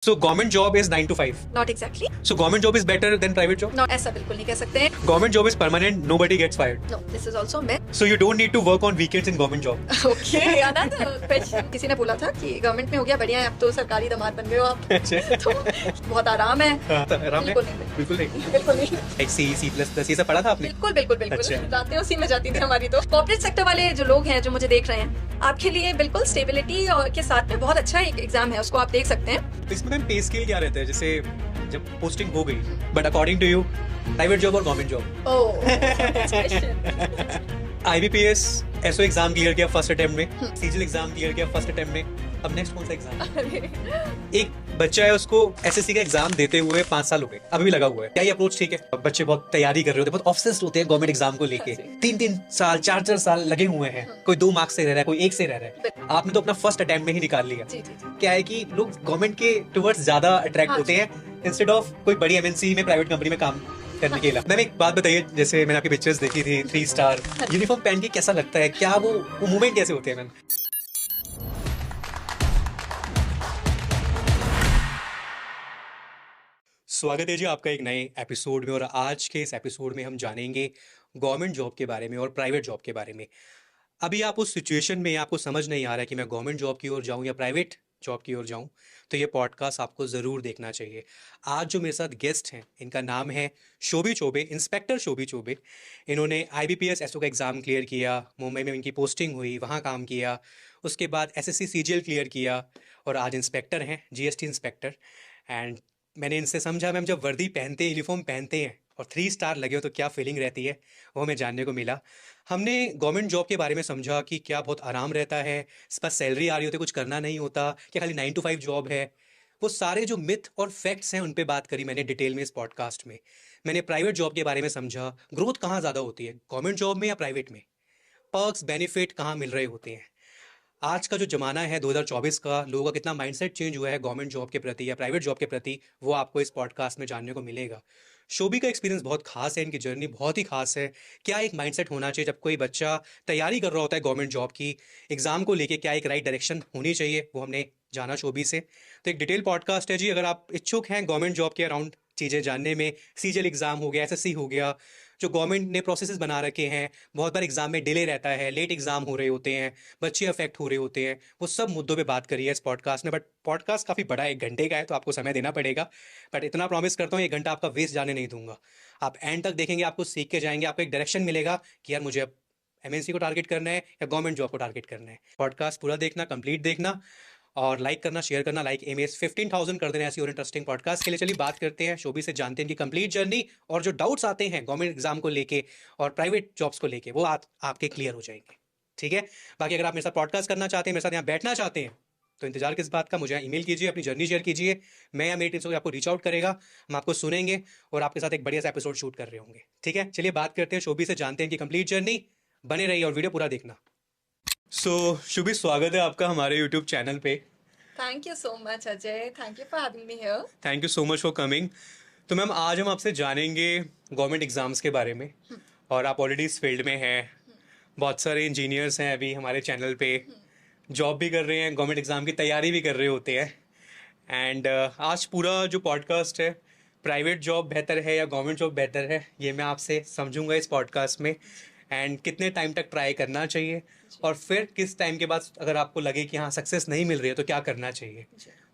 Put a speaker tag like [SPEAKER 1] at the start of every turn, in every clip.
[SPEAKER 1] So government job is 9 to 5.
[SPEAKER 2] Not exactly.
[SPEAKER 1] So government job is better than private job?
[SPEAKER 2] Not ऐसा बिल्कुल नहीं कह सकते हैं.
[SPEAKER 1] Government job is permanent, nobody gets fired.
[SPEAKER 2] No, this is also a myth.
[SPEAKER 1] So you don't need to work on weekends in government job.
[SPEAKER 2] Okay, another question. किसी ने बोला था कि गवर्नमेंट में हो गया बढ़िया है, अब तो सरकारी दामाद बन गए हो आप. तो बहुत आराम है.
[SPEAKER 1] आराम है?
[SPEAKER 2] बिल्कुल नहीं.
[SPEAKER 1] बिल्कुल नहीं.
[SPEAKER 2] बिल्कुल नहीं.
[SPEAKER 1] Like C, C++, ये सब पढ़ा था आपने?
[SPEAKER 2] बिल्कुल बिल्कुल बिल्कुल.
[SPEAKER 1] अच्छा.
[SPEAKER 2] रातें उसी में जाती थी हमारी तो. कॉर्पोरेट सेक्टर वाले जो लोग हैं जो मुझे देख रहे हैं, आपके लिए बिल्कुल स्टेबिलिटी और के साथ में बहुत अच्छा एक एग्जाम है, उसको आप देख सकते हैं.
[SPEAKER 1] तो इसमें मैम पे स्केल क्या रहता है? जैसे जब पोस्टिंग हो गई, but according to you private job और government job? IBPS SO exam clear किया फर्स्ट अटेम्प्ट में, सीजीएल एग्जाम क्लियर किया फर्स्ट अटेम्प्ट में, अब नेक्स्ट कौन सा एग्जाम? एक बच्चा है, उसको एसएससी का एग्जाम देते हुए 5 साल हो गए, अभी भी लगा हुआ है. क्या ये अप्रोच ठीक है? बच्चे बहुत तैयारी कर रहे होते हैं, बहुत ऑब्सेस्ड होते हैं गवर्नमेंट एग्जाम को लेके. 3-3 साल 4-4 साल लगे हुए हैं. कोई 2 मार्क्स से रह रहा है, कोई 1 से रह रहा है. आपने तो अपना फर्स्ट अटेम्प्ट में ही निकाल लिया. क्या है कि लोग गवर्नमेंट के टुवर्ड्स ज्यादा अट्रैक्ट होते हैं इंस्टेड ऑफ कोई बड़ी एमएनसी में, प्राइवेट कंपनी में काम करने के लिए. मैम एक बात बताइए, जैसे मैंने आपकी पिक्चर्स देखी थी 3 स्टार यूनिफॉर्म पहन के, कैसा लगता है? क्या वो मूवमेंट कैसे होते हैं मैम? स्वागत है जी आपका एक नए एपिसोड में. और आज के इस एपिसोड में हम जानेंगे गवर्नमेंट जॉब के बारे में और प्राइवेट जॉब के बारे में. अभी आप उस सिचुएशन में, आपको समझ नहीं आ रहा है कि मैं गवर्नमेंट जॉब की ओर जाऊं या प्राइवेट जॉब की ओर जाऊं, तो ये पॉडकास्ट आपको ज़रूर देखना चाहिए. आज जो मेरे साथ गेस्ट हैं, इनका नाम है शोभी चौबे, इंस्पेक्टर शोभी चौबे. इन्होंने IBPS एसओ का एग्ज़ाम क्लियर किया, मुंबई में इनकी पोस्टिंग हुई, वहाँ काम किया. उसके बाद SSC CGL क्लियर किया और आज इंस्पेक्टर हैं, GST इंस्पेक्टर. एंड मैंने इनसे समझा, मैम जब वर्दी पहनते हैं, यूनिफॉर्म पहनते हैं और 3 स्टार लगे हो तो क्या फीलिंग रहती है, वो हमें जानने को मिला. हमने गवर्नमेंट जॉब के बारे में समझा कि क्या बहुत आराम रहता है, इस पर सैलरी आ रही होती है, कुछ करना नहीं होता, क्या खाली 9 to 5 जॉब है. वो सारे जो मिथ और फैक्ट्स हैं उन पे बात करी मैंने डिटेल में इस पॉडकास्ट में. मैंने प्राइवेट जॉब के बारे में समझा, ग्रोथ कहाँ ज़्यादा होती है, गवर्नमेंट जॉब में या प्राइवेट में, पर्क्स बेनिफिट कहाँ मिल रहे होते हैं. आज का जो ज़माना है 2024 का, लोगों का कितना माइंडसेट चेंज हुआ है गवर्नमेंट जॉब के प्रति या प्राइवेट जॉब के प्रति, वो आपको इस पॉडकास्ट में जानने को मिलेगा. शोभी का एक्सपीरियंस बहुत खास है, इनकी जर्नी बहुत ही खास है. क्या एक माइंडसेट होना चाहिए जब कोई बच्चा तैयारी कर रहा होता है गवर्नमेंट जॉब की, एग्जाम को लेके क्या एक राइट डायरेक्शन होनी चाहिए, वो हमने जाना शोभी से. तो एक डिटेल पॉडकास्ट है जी. अगर आप इच्छुक हैं गवर्नमेंट जॉब के अराउंड चीज़ें जानने में, सीजीएल एग्जाम हो गया, SSC हो गया, जो गवर्नमेंट ने प्रोसेसेस बना रखे हैं, बहुत बार एग्जाम में डिले रहता है, लेट एग्जाम हो रहे होते हैं, बच्चे अफेक्ट हो रहे होते हैं, वो सब मुद्दों पे बात करी है इस पॉडकास्ट में. बट पॉडकास्ट काफ़ी बड़ा है, 1 घंटे का है, तो आपको समय देना पड़ेगा. बट इतना प्रॉमिस करता हूँ 1 घंटा आपका वेस्ट जाने नहीं दूंगा. आप एंड तक देखेंगे, आपको सीख के जाएंगे, आपको एक डायरेक्शन मिलेगा कि यार मुझे अब MNC को टारगेट करना है या गवर्नमेंट जॉब को टारगेट करना है. पॉडकास्ट पूरा देखना, कंप्लीट देखना और लाइक करना, शेयर करना. लाइक एमएस 15,000 कर देना ऐसी और इंटरेस्टिंग पॉडकास्ट के लिए. चलिए बात करते हैं, शोभी से जानते हैं इनकी कंप्लीट जर्नी, और जो डाउट्स आते हैं गवर्नमेंट एग्जाम को लेके और प्राइवेट जॉब्स को लेके, वो आपके क्लियर हो जाएंगे. ठीक है. बाकी अगर आप मेरे साथ पॉडकास्ट करना चाहते हैं, मेरे साथ यहाँ बैठना चाहते हैं, तो इंतजार किस बात का, मुझे ईमेल कीजिए, अपनी जर्नी शेयर कीजिए. मैं या मेरी टीम से आपको रीच आउट करेगा, हम आपको सुनेंगे और आपके साथ एक बढ़िया सा एपिसोड शूट कर रहे होंगे. ठीक है. चलिए बात करते हैं शोभी से, जानते हैं कि कंप्लीट जर्नी. बने रहिए और वीडियो पूरा देखना. सो शुभी, स्वागत है आपका हमारे यूट्यूब चैनल पे.
[SPEAKER 2] Thank you so much, Ajay. Thank you for having me here.
[SPEAKER 1] Thank you so much for coming. तो मैम आज हम आपसे जानेंगे गवर्नमेंट एग्ज़ाम्स के बारे में, और आप ऑलरेडी इस फील्ड में हैं. बहुत सारे इंजीनियर्स हैं अभी हमारे चैनल पे, जॉब भी कर रहे हैं, गवर्नमेंट एग्ज़ाम की तैयारी भी कर रहे होते हैं. एंड आज पूरा जो पॉडकास्ट है, प्राइवेट जॉब बेहतर है या गवर्नमेंट जॉब बेहतर है, ये मैं आपसे समझूंगा इस पॉडकास्ट में. एंड कितने टाइम तक ट्राई करना चाहिए, और फिर किस टाइम के बाद अगर आपको लगे कि हाँ सक्सेस नहीं मिल रही है तो क्या करना चाहिए.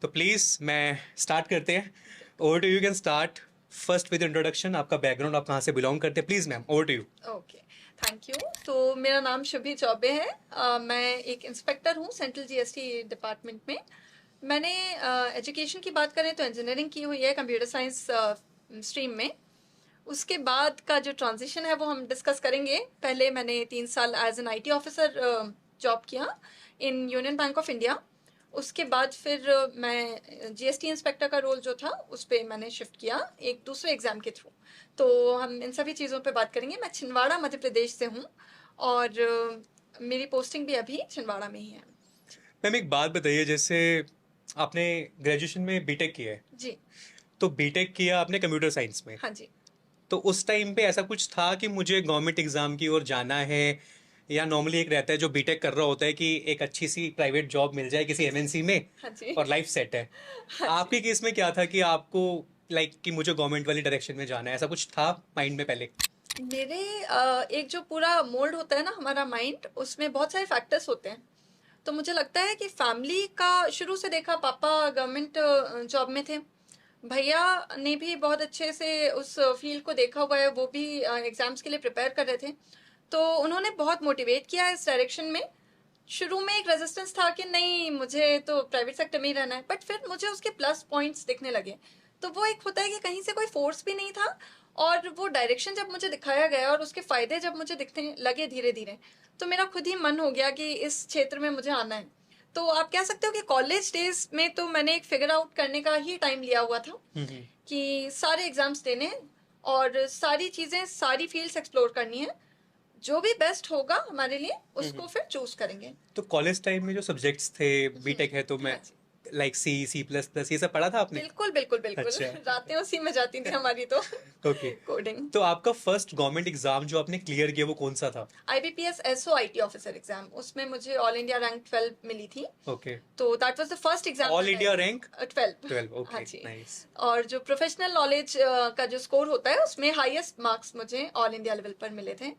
[SPEAKER 1] तो प्लीज़ मैं स्टार्ट करते हैं. Over to you, can start first with introduction. आपका बैकग्राउंड, आप कहाँ से बिलोंग करते हैं, please ma'am, over to you.
[SPEAKER 2] Okay, thank you. तो मेरा नाम शुभी चौबे है. मैं एक इंस्पेक्टर हूँ सेंट्रल GST डिपार्टमेंट में. मैंने एजुकेशन की बात करें तो इंजीनियरिंग की हुई है कंप्यूटर साइंस स्ट्रीम में. उसके बाद का जो ट्रांजिशन है वो हम डिस्कस करेंगे. पहले मैंने 3 साल as an IT officer job किया in Union Bank of India. उसके बाद फिर मैं GST इंस्पेक्टर का रोल जो था उस पर मैंने शिफ्ट किया एक दूसरे एग्ज़ाम के थ्रू. तो हम इन सभी चीज़ों पे बात करेंगे. मैं छिंदवाड़ा मध्य प्रदेश से हूँ और मेरी पोस्टिंग भी अभी छिंदवाड़ा में ही है.
[SPEAKER 1] मैम एक बात बताइए, जैसे आपने ग्रेजुएशन में बीटेक किया है
[SPEAKER 2] जी.
[SPEAKER 1] तो बीटेक किया आपने कंप्यूटर साइंस में.
[SPEAKER 2] हाँ जी.
[SPEAKER 1] तो उस टाइम पे ऐसा कुछ था कि मुझे गवर्नमेंट एग्ज़ाम की ओर जाना है, या नॉर्मली एक रहता है जो बीटेक कर रहा होता है कि एक अच्छी सी प्राइवेट जॉब मिल जाए किसी एमएनसी में
[SPEAKER 2] हाँ जी।
[SPEAKER 1] और लाइफ सेट है।
[SPEAKER 2] हाँ जी।
[SPEAKER 1] आपके केस में क्या था कि आपको कि मुझे गवर्नमेंट वाली डायरेक्शन में जाना है, ऐसा कुछ था माइंड में पहले?
[SPEAKER 2] मेरे एक जो पूरा मोल्ड होता है ना हमारा माइंड, उसमें बहुत सारे फैक्टर्स होते हैं। तो मुझे लगता है कि फैमिली का शुरू से देखा, पापा गवर्नमेंट जॉब में थे, भैया ने भी बहुत अच्छे से उस फील्ड को देखा हुआ है, वो भी एग्जाम्स के लिए प्रिपेयर कर रहे थे, तो उन्होंने बहुत मोटिवेट किया इस डायरेक्शन में। शुरू में एक रेजिस्टेंस था कि नहीं, मुझे तो प्राइवेट सेक्टर में ही रहना है, बट फिर मुझे उसके प्लस पॉइंट्स दिखने लगे। तो वो एक होता है कि कहीं से कोई फोर्स भी नहीं था, और वो डायरेक्शन जब मुझे दिखाया गया और उसके फायदे जब मुझे दिखने लगे धीरे धीरे, तो मेरा खुद ही मन हो गया कि इस क्षेत्र में मुझे आना है। तो आप कह सकते हो कि कॉलेज डेज में तो मैंने एक फिगर आउट करने का ही टाइम लिया हुआ था कि सारे एग्जाम्स देने हैं और सारी चीजें, सारी फील्ड्स एक्सप्लोर करनी है, जो भी बेस्ट होगा हमारे लिए उसको फिर चूज करेंगे।
[SPEAKER 1] तो कॉलेज टाइम में जो सब्जेक्ट्स थे, बीटेक है तो मैं
[SPEAKER 2] हाँ जी,
[SPEAKER 1] सी प्लस प्लस ये सब पढ़ा था आपने?
[SPEAKER 2] बिल्कुल बिल्कुल बिल्कुल।
[SPEAKER 1] अच्छा।
[SPEAKER 2] रातें उसी में जाती थी हमारी तो।
[SPEAKER 1] ओके।
[SPEAKER 2] कोडिंग।
[SPEAKER 1] तो आपका फर्स्ट गवर्नमेंट एग्जाम जो आपने क्लियर किया वो कौन सा था?
[SPEAKER 2] IBPS SO IT officer exam, उसमें मुझे ऑल इंडिया रैंक 12 मिली थी।
[SPEAKER 1] ओके।
[SPEAKER 2] तो that was the first exam.
[SPEAKER 1] All India rank
[SPEAKER 2] 12।
[SPEAKER 1] 12?
[SPEAKER 2] हाँ
[SPEAKER 1] ओके,
[SPEAKER 2] जी।
[SPEAKER 1] नाइस।
[SPEAKER 2] और जो प्रोफेशनल नॉलेज का जो स्कोर होता है, उसमें हाईएस्ट मार्क्स मुझे ऑल इंडिया लेवल पर मिले थे,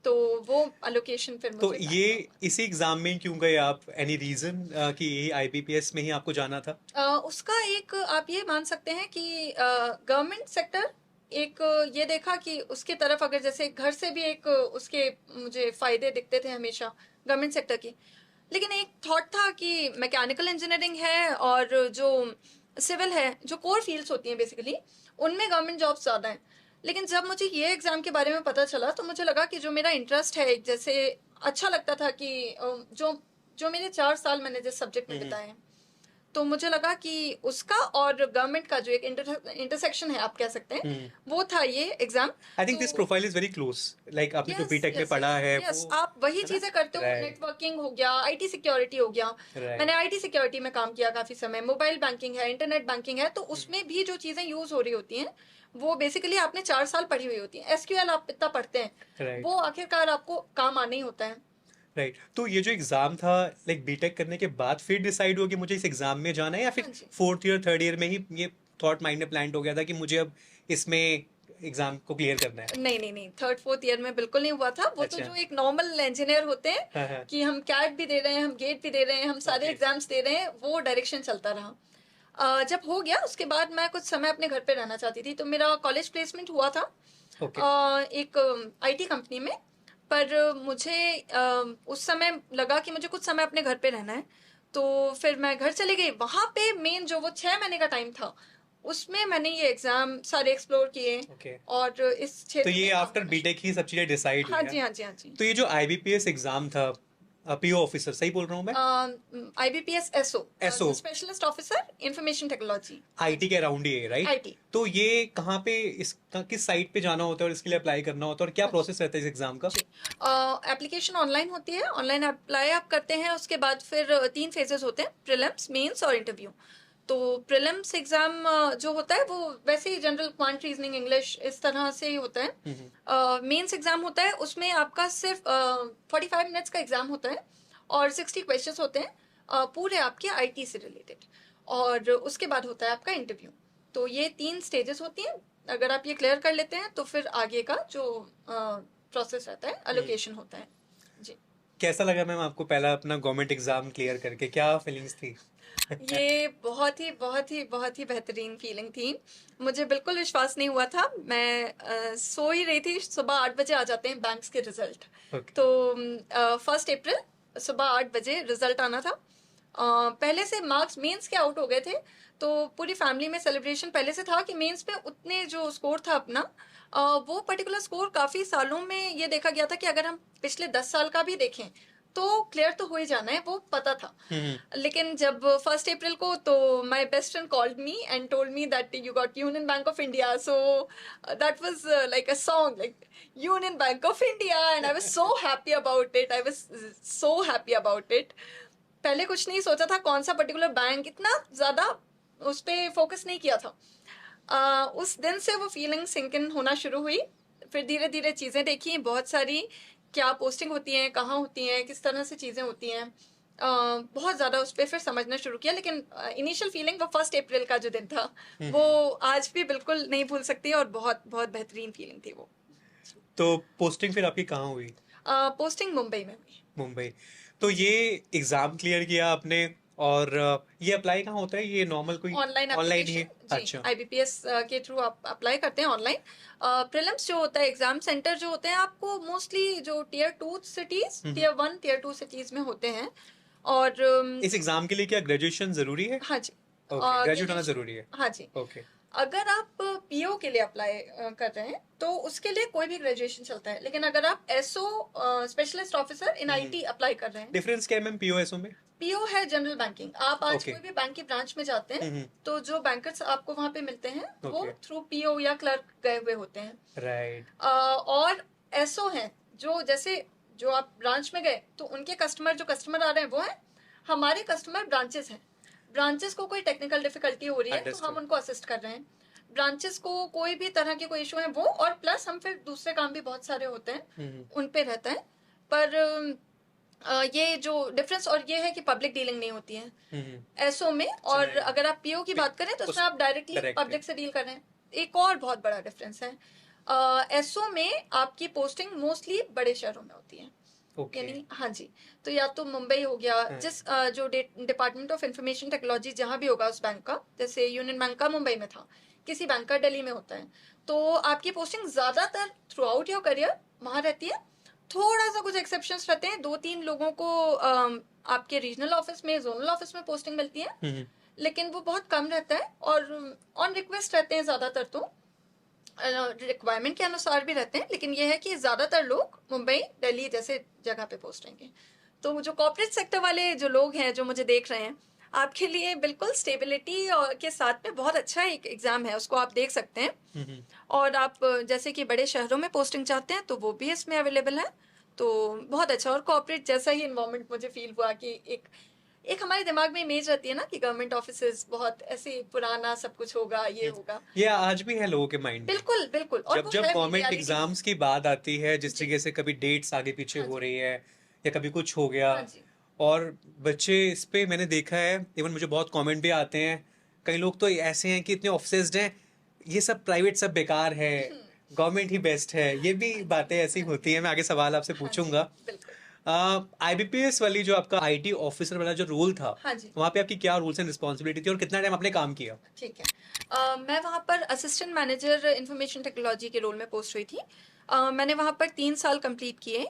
[SPEAKER 2] तो वो अलोकेशन फिर
[SPEAKER 1] तो
[SPEAKER 2] मुझे
[SPEAKER 1] ये इसी एग्जाम में क्यों गए आप? एनी रीजन कि यही आईबीपीएस में ही आपको जाना था?
[SPEAKER 2] उसका एक आप ये मान सकते हैं कि गवर्नमेंट सेक्टर एक ये देखा कि उसके तरफ अगर जैसे घर से भी एक उसके मुझे फायदे दिखते थे हमेशा गवर्नमेंट सेक्टर की, लेकिन एक थॉट था कि मैकेनिकल इंजीनियरिंग है और जो सिविल है, जो कोर फील्ड्स होती हैं बेसिकली, उनमें गवर्नमेंट जॉब्स ज़्यादा हैं। लेकिन जब मुझे ये एग्ज़ाम के बारे में पता चला, तो मुझे लगा कि जो मेरा इंटरेस्ट है, एक जैसे अच्छा लगता था कि जो जो मेरे 4 साल मैंने जिस सब्जेक्ट में बिताए हैं, तो मुझे लगा कि उसका और गवर्नमेंट का जो एक इंटरसेक्शन है आप कह सकते हैं, वो था ये एग्जाम।
[SPEAKER 1] आई थिंक दिस
[SPEAKER 2] तो
[SPEAKER 1] profile is very close, like आपने जो
[SPEAKER 2] यस
[SPEAKER 1] बीटेक में
[SPEAKER 2] यस
[SPEAKER 1] पढ़ा है
[SPEAKER 2] यस,
[SPEAKER 1] वो,
[SPEAKER 2] आप वही
[SPEAKER 1] है ना?
[SPEAKER 2] चीजें करते हो,
[SPEAKER 1] राइट,
[SPEAKER 2] नेटवर्किंग हो गया, IT सिक्योरिटी हो गया। मैंने
[SPEAKER 1] राइट।
[SPEAKER 2] IT सिक्योरिटी में काम किया काफी समय, मोबाइल बैंकिंग है, इंटरनेट बैंकिंग है, तो उसमें भी जो चीजें यूज हो रही होती हैं, वो बेसिकली आपने 4 साल पढ़ी हुई होती है। SQL आप इतना पढ़ते हैं,
[SPEAKER 1] राइट,
[SPEAKER 2] वो आखिरकार आपको काम आना ही होता है।
[SPEAKER 1] राइट। तो ये जो एग्जाम था, लाइक बीटेक करने के बाद फिर डिसाइड हुआ कि मुझे इस एग्जाम में जाना है, या फिर
[SPEAKER 2] हाँ जी।
[SPEAKER 1] फोर्थ ईयर थर्ड ईयर में ही ये थॉट माइंड में प्लान हो गया था कि मुझे अब इसमें एग्जाम को क्लियर करना है?
[SPEAKER 2] नहीं नहीं नहीं, थर्ड फोर्थ ईयर में बिल्कुल नहीं हुआ था। वो तो
[SPEAKER 1] अच्छा।
[SPEAKER 2] जो एक नॉर्मल इंजीनियर होते हैं
[SPEAKER 1] हाँ, हाँ।
[SPEAKER 2] कि हम कैट भी दे रहे हैं, हम गेट भी दे रहे हैं, हम सारे
[SPEAKER 1] Okay.
[SPEAKER 2] एग्जाम्स दे रहे हैं, वो डायरेक्शन चलता रहा। जब हो गया उसके बाद मैं कुछ समय अपने घर पे रहना चाहती थी, तो मेरा कॉलेज प्लेसमेंट हुआ था
[SPEAKER 1] ओके।
[SPEAKER 2] एक IT कंपनी में। पर मुझे उस समय लगा कि मुझे कुछ समय अपने घर पे रहना है, तो फिर मैं घर चली गई। वहां पे मेन जो वो 6 महीने का टाइम था, उसमें मैंने ये एग्जाम सारे एक्सप्लोर किए
[SPEAKER 1] ओके।
[SPEAKER 2] और इस
[SPEAKER 1] तो
[SPEAKER 2] क्षेत्र
[SPEAKER 1] ये
[SPEAKER 2] में काम
[SPEAKER 1] आफ्टर
[SPEAKER 2] करना
[SPEAKER 1] बीटेक ही सब चीजें डिसाइड
[SPEAKER 2] शुरू।
[SPEAKER 1] हुई
[SPEAKER 2] हाँ
[SPEAKER 1] है?
[SPEAKER 2] जी हाँ जी हाँ जी।
[SPEAKER 1] तो ये जो आईबीपीएस एग्जाम था, पीओ ऑफिसर, सही बोल रहा हूँ मैं?
[SPEAKER 2] IBPS SO,
[SPEAKER 1] SO,
[SPEAKER 2] specialist officer information technology.
[SPEAKER 1] IT के अराउंड ही है, राइट?
[SPEAKER 2] IT।
[SPEAKER 1] तो ये कहाँ पे, किस साइट पे जाना होता है और इसके लिए अप्लाई करना होता है, और क्या प्रोसेस रहता है इस एग्जाम का?
[SPEAKER 2] एप्लीकेशन ऑनलाइन होती है, ऑनलाइन अप्लाई आप करते हैं, उसके बाद फिर 3 फेजेस होते हैं, प्रीलिम्स, मेंस और इंटरव्यू। तो प्रीलिम्स एग्जाम जो होता है वो वैसे ही जनरल क्वांट रीजनिंग इंग्लिश इस तरह से ही होता है। मेंस एग्जाम होता है, उसमें आपका सिर्फ 45 मिनट्स का एग्जाम होता है और 60 क्वेश्चंस होते हैं, पूरे आपके IT से रिलेटेड। और उसके बाद होता है आपका इंटरव्यू। तो ये 3 स्टेजेस होती हैं। अगर आप ये क्लियर कर लेते हैं तो फिर आगे का जो प्रोसेस रहता है, अलोकेशन होता है जी।
[SPEAKER 1] कैसा लगा मैम आपको पहला अपना गवर्नमेंट एग्जाम क्लियर करके? क्या फीलिंग्स थी?
[SPEAKER 2] ये बहुत ही बहुत ही बहुत ही बेहतरीन फीलिंग थी। मुझे बिल्कुल विश्वास नहीं हुआ था। मैं सो ही रही थी, सुबह 8 बजे आ जाते हैं बैंक्स के रिजल्ट।
[SPEAKER 1] ओके।
[SPEAKER 2] तो 1 अप्रैल सुबह 8 बजे रिजल्ट आना था। पहले से मार्क्स मेंस के आउट हो गए थे, तो पूरी फैमिली में सेलिब्रेशन पहले से था कि मेंस में उतने जो स्कोर था अपना, वो पर्टिकुलर स्कोर काफी सालों में ये देखा गया था कि अगर हम पिछले 10 साल का भी देखें तो क्लियर तो हो ही जाना है, वो पता था। लेकिन जब 1 अप्रैल को, तो my best friend called me and told me that you got union Bank of India. So that was like a song, like union Bank of India, and I was so happy about it, I was so happy about it. पहले कुछ नहीं सोचा था कौन सा particular bank, इतना ज्यादा उस पर फोकस नहीं किया था। उस दिन से वो फीलिंग सिंक इन होना शुरू हुई। फिर धीरे धीरे चीजें देखी बहुत सारी क्या पोस्टिंग होती है, कहाँ होती हैं, किस तरह से चीज़ें होती हैं, बहुत ज़्यादा उस पर फिर समझना शुरू किया। लेकिन इनिशियल फीलिंग वो 1 अप्रैल का जो दिन था वो आज भी बिल्कुल नहीं भूल सकती, और बहुत बहुत बेहतरीन फीलिंग थी वो।
[SPEAKER 1] तो पोस्टिंग फिर आपकी कहाँ हुई?
[SPEAKER 2] पोस्टिंग मुंबई में हुई।
[SPEAKER 1] मुंबई। तो ये एग्जाम क्लियर किया आपने, और ये अप्लाई कहाँ होता है, ये नॉर्मल कोई
[SPEAKER 2] ऑनलाइन
[SPEAKER 1] ऑनलाइन ही है?
[SPEAKER 2] एप्लीकेशन जी,
[SPEAKER 1] अच्छा।
[SPEAKER 2] आईबीपीएस के थ्रू आप अप्लाई करते हैं ऑनलाइन। प्रीलिम्स जो होता है, एग्जाम सेंटर जो होते हैं आपको मोस्टली जो tier 2 cities, tier 1 tier 2 cities में होते हैं। और
[SPEAKER 1] इस एग्जाम के लिए क्या ग्रेजुएशन जरूरी है?
[SPEAKER 2] हाँ जी,
[SPEAKER 1] ओके, ग्रेजुएट होना
[SPEAKER 2] ग्रेजुएशन,
[SPEAKER 1] जरूरी है।
[SPEAKER 2] हाँ जी।
[SPEAKER 1] ओके।
[SPEAKER 2] अगर आप पीओ के लिए अप्लाई कर रहे हैं तो उसके लिए कोई भी ग्रेजुएशन चलता है, लेकिन अगर आप SO specialist officer in IT apply कर रहे हैं,
[SPEAKER 1] डिफरेंस क्या है मैम पीओएसओ में?
[SPEAKER 2] पीओ है जनरल बैंकिंग। आप आज
[SPEAKER 1] ओके।
[SPEAKER 2] कोई भी बैंक की ब्रांच में जाते हैं तो जो बैंकर्स आपको वहां पे मिलते हैं वो
[SPEAKER 1] ओके।
[SPEAKER 2] थ्रू पीओ या क्लर्क गए हुए होते हैं।
[SPEAKER 1] राइट।
[SPEAKER 2] और एसओ हैं जो, जैसे जो आप ब्रांच में गए तो उनके कस्टमर, जो कस्टमर आ रहे हैं वो हैं हमारे कस्टमर। ब्रांचेस हैं, ब्रांचेस को कोई टेक्निकल डिफिकल्टी हो रही है तो हम
[SPEAKER 1] अंडरस्टूड।
[SPEAKER 2] उनको असिस्ट कर रहे हैं। ब्रांचेस को कोई भी तरह के कोई इशू है वो, और प्लस हम फिर दूसरे काम भी बहुत सारे होते हैं उन पे रहता है। पर ये जो डिफरेंस और ये है कि पब्लिक डीलिंग नहीं होती है एसओ में। और
[SPEAKER 1] नहीं।
[SPEAKER 2] अगर आप पीओ की बात करें तो उसमें आप डायरेक्टली
[SPEAKER 1] करेक्ट है।
[SPEAKER 2] पब्लिक से डील कर रहे हैं। एक और बहुत बड़ा डिफरेंस है, एसओ में आपकी पोस्टिंग मोस्टली बड़े शहरों में होती है।
[SPEAKER 1] ओके।
[SPEAKER 2] यानी हाँ जी, तो या तो मुंबई हो गया, जिस जो डिपार्टमेंट ऑफ इंफॉर्मेशन टेक्नोलॉजी जहाँ भी होगा उस बैंक का, जैसे यूनियन बैंक का मुंबई में था, किसी बैंक का दिल्ली में होता है, तो आपकी पोस्टिंग ज्यादातर थ्रू आउट योर करियर वहां रहती है। थोड़ा सा कुछ एक्सेप्शंस रहते हैं, 2-3 लोगों को आपके रीजनल ऑफिस में, जोनल ऑफिस में पोस्टिंग मिलती है, लेकिन वो बहुत कम रहता है। और ऑन रिक्वेस्ट रहते हैं ज्यादातर, तो रिक्वायरमेंट के अनुसार भी रहते हैं, लेकिन यह है कि ज्यादातर लोग मुंबई दिल्ली जैसे जगह पे पोस्ट रहेंगे। तो जो कॉर्पोरेट सेक्टर वाले जो लोग हैं जो मुझे देख रहे हैं, आपके लिए बिल्कुल स्टेबिलिटी और के साथ में बहुत अच्छा एक एग्जाम है, उसको आप देख सकते हैं। और आप जैसे कि बड़े शहरों में पोस्टिंग चाहते हैं तो वो भी इसमें अवेलेबल है, तो बहुत अच्छा। और कॉर्पोरेट जैसा ही इन्वायरमेंट मुझे फील हुआ कि एक एक हमारे दिमाग में इमेज रहती है ना कि गवर्नमेंट ऑफिसेज बहुत ऐसे पुराना सब कुछ होगा, ये होगा।
[SPEAKER 1] ये आज भी है लोगों के माइंड में।
[SPEAKER 2] बिल्कुल बिल्कुल, और
[SPEAKER 1] जब
[SPEAKER 2] वो
[SPEAKER 1] जब
[SPEAKER 2] है भी
[SPEAKER 1] गवर्नमेंट
[SPEAKER 2] reality।
[SPEAKER 1] एग्जाम्स की बात आती है, जिस
[SPEAKER 2] जी,
[SPEAKER 1] तरीके से कभी डेट्स आगे पीछे
[SPEAKER 2] हाँ
[SPEAKER 1] हो
[SPEAKER 2] जी,
[SPEAKER 1] रही है या कभी कुछ हो गया,
[SPEAKER 2] हाँ जी,
[SPEAKER 1] और बच्चे इस पे, मैंने देखा है, इवन मुझे बहुत कमेंट भी आते हैं, कई लोग तो ऐसे हैं कि इतने ऑब्सेस्ड हैं, ये सब प्राइवेट सब बेकार है, गवर्नमेंट ही बेस्ट है, ये भी
[SPEAKER 2] हाँ जी,
[SPEAKER 1] बातें ऐसी
[SPEAKER 2] हाँ
[SPEAKER 1] होती
[SPEAKER 2] जी,
[SPEAKER 1] हैं। मैं आगे सवाल आपसे
[SPEAKER 2] हाँ जी,
[SPEAKER 1] पूछूंगा।
[SPEAKER 2] बिल्कुल।
[SPEAKER 1] आईबीपीएस वाली जो आपका आईटी ऑफिसर वाला जो रोल था,
[SPEAKER 2] हाँ जी,
[SPEAKER 1] वहाँ पे आपकी क्या रूल्स एंड रिस्पॉन्सिबिलिटी थी और कितना टाइम आपने काम किया?
[SPEAKER 2] ठीक है। मैं वहाँ पर असिस्टेंट मैनेजर इंफॉर्मेशन टेक्नोलॉजी के रोल में पोस्ट हुई थी। मैंने वहाँ पर 3 साल कंप्लीट किए।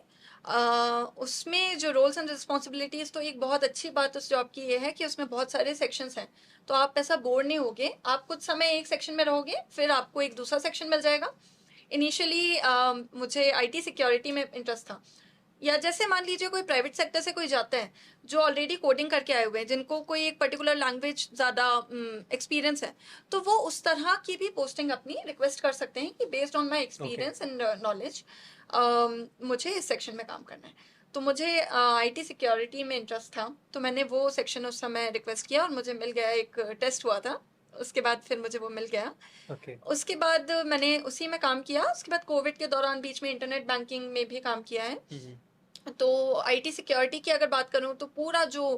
[SPEAKER 2] उसमें जो रोल्स एंड रिस्पॉन्सिबिलिटीज, तो एक बहुत अच्छी बात उस जॉब की ये है कि उसमें बहुत सारे सेक्शंस हैं, तो आप ऐसा बोर नहीं होगे। आप कुछ समय एक सेक्शन में रहोगे, फिर आपको एक दूसरा सेक्शन मिल जाएगा। इनिशियली मुझे आईटी सिक्योरिटी में इंटरेस्ट था, या जैसे मान लीजिए कोई प्राइवेट सेक्टर से कोई जाता है जो ऑलरेडी कोडिंग करके आए हुए हैं, जिनको कोई एक पर्टिकुलर लैंग्वेज ज्यादा एक्सपीरियंस है, तो वो उस तरह की भी पोस्टिंग अपनी रिक्वेस्ट कर सकते हैं कि based on my
[SPEAKER 1] okay.
[SPEAKER 2] Experience and knowledge मुझे इस सेक्शन में काम करना है। तो मुझे आईटी सिक्योरिटी में इंटरेस्ट था, तो मैंने वो सेक्शन उस समय रिक्वेस्ट किया और मुझे मिल गया। एक टेस्ट हुआ था, उसके बाद फिर मुझे वो मिल गया।
[SPEAKER 1] ओके।
[SPEAKER 2] उसके बाद मैंने उसी में काम किया। उसके बाद कोविड के दौरान बीच में इंटरनेट बैंकिंग में भी काम किया है। तो आईटी सिक्योरिटी की अगर बात करूं तो पूरा जो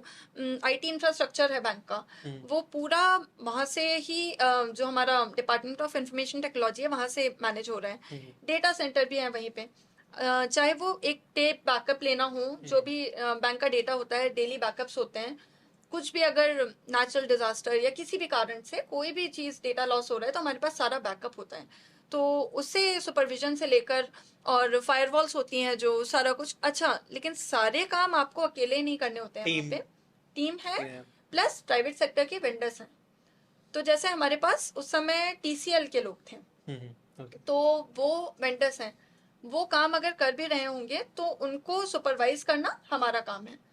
[SPEAKER 2] आईटी इंफ्रास्ट्रक्चर है बैंक का, वो पूरा वहां से ही जो हमारा डिपार्टमेंट ऑफ इंफॉर्मेशन टेक्नोलॉजी है वहां से मैनेज हो रहा है। डेटा सेंटर भी है वहीं पे। चाहे वो एक टेप बैकअप लेना हो, जो भी बैंक का डेटा होता है, डेली बैकअप्स होते हैं। कुछ भी अगर नेचुरल डिजास्टर या किसी भी कारण से कोई भी चीज डेटा लॉस हो रहा है तो हमारे पास सारा बैकअप होता है। तो उससे सुपरविजन से लेकर, और फायरवॉल्स होती हैं, जो सारा कुछ अच्छा। लेकिन सारे काम आपको अकेले नहीं करने होते हैं, वहाँ
[SPEAKER 1] टीम।
[SPEAKER 2] पे टीम है, प्लस प्राइवेट सेक्टर के वेंडर्स हैं। तो जैसे हमारे पास उस समय टीसीएल के लोग थे,
[SPEAKER 1] ओके।
[SPEAKER 2] तो वो वेंडर्स हैं, वो काम अगर कर भी रहे होंगे तो उनको सुपरवाइज करना हमारा काम है।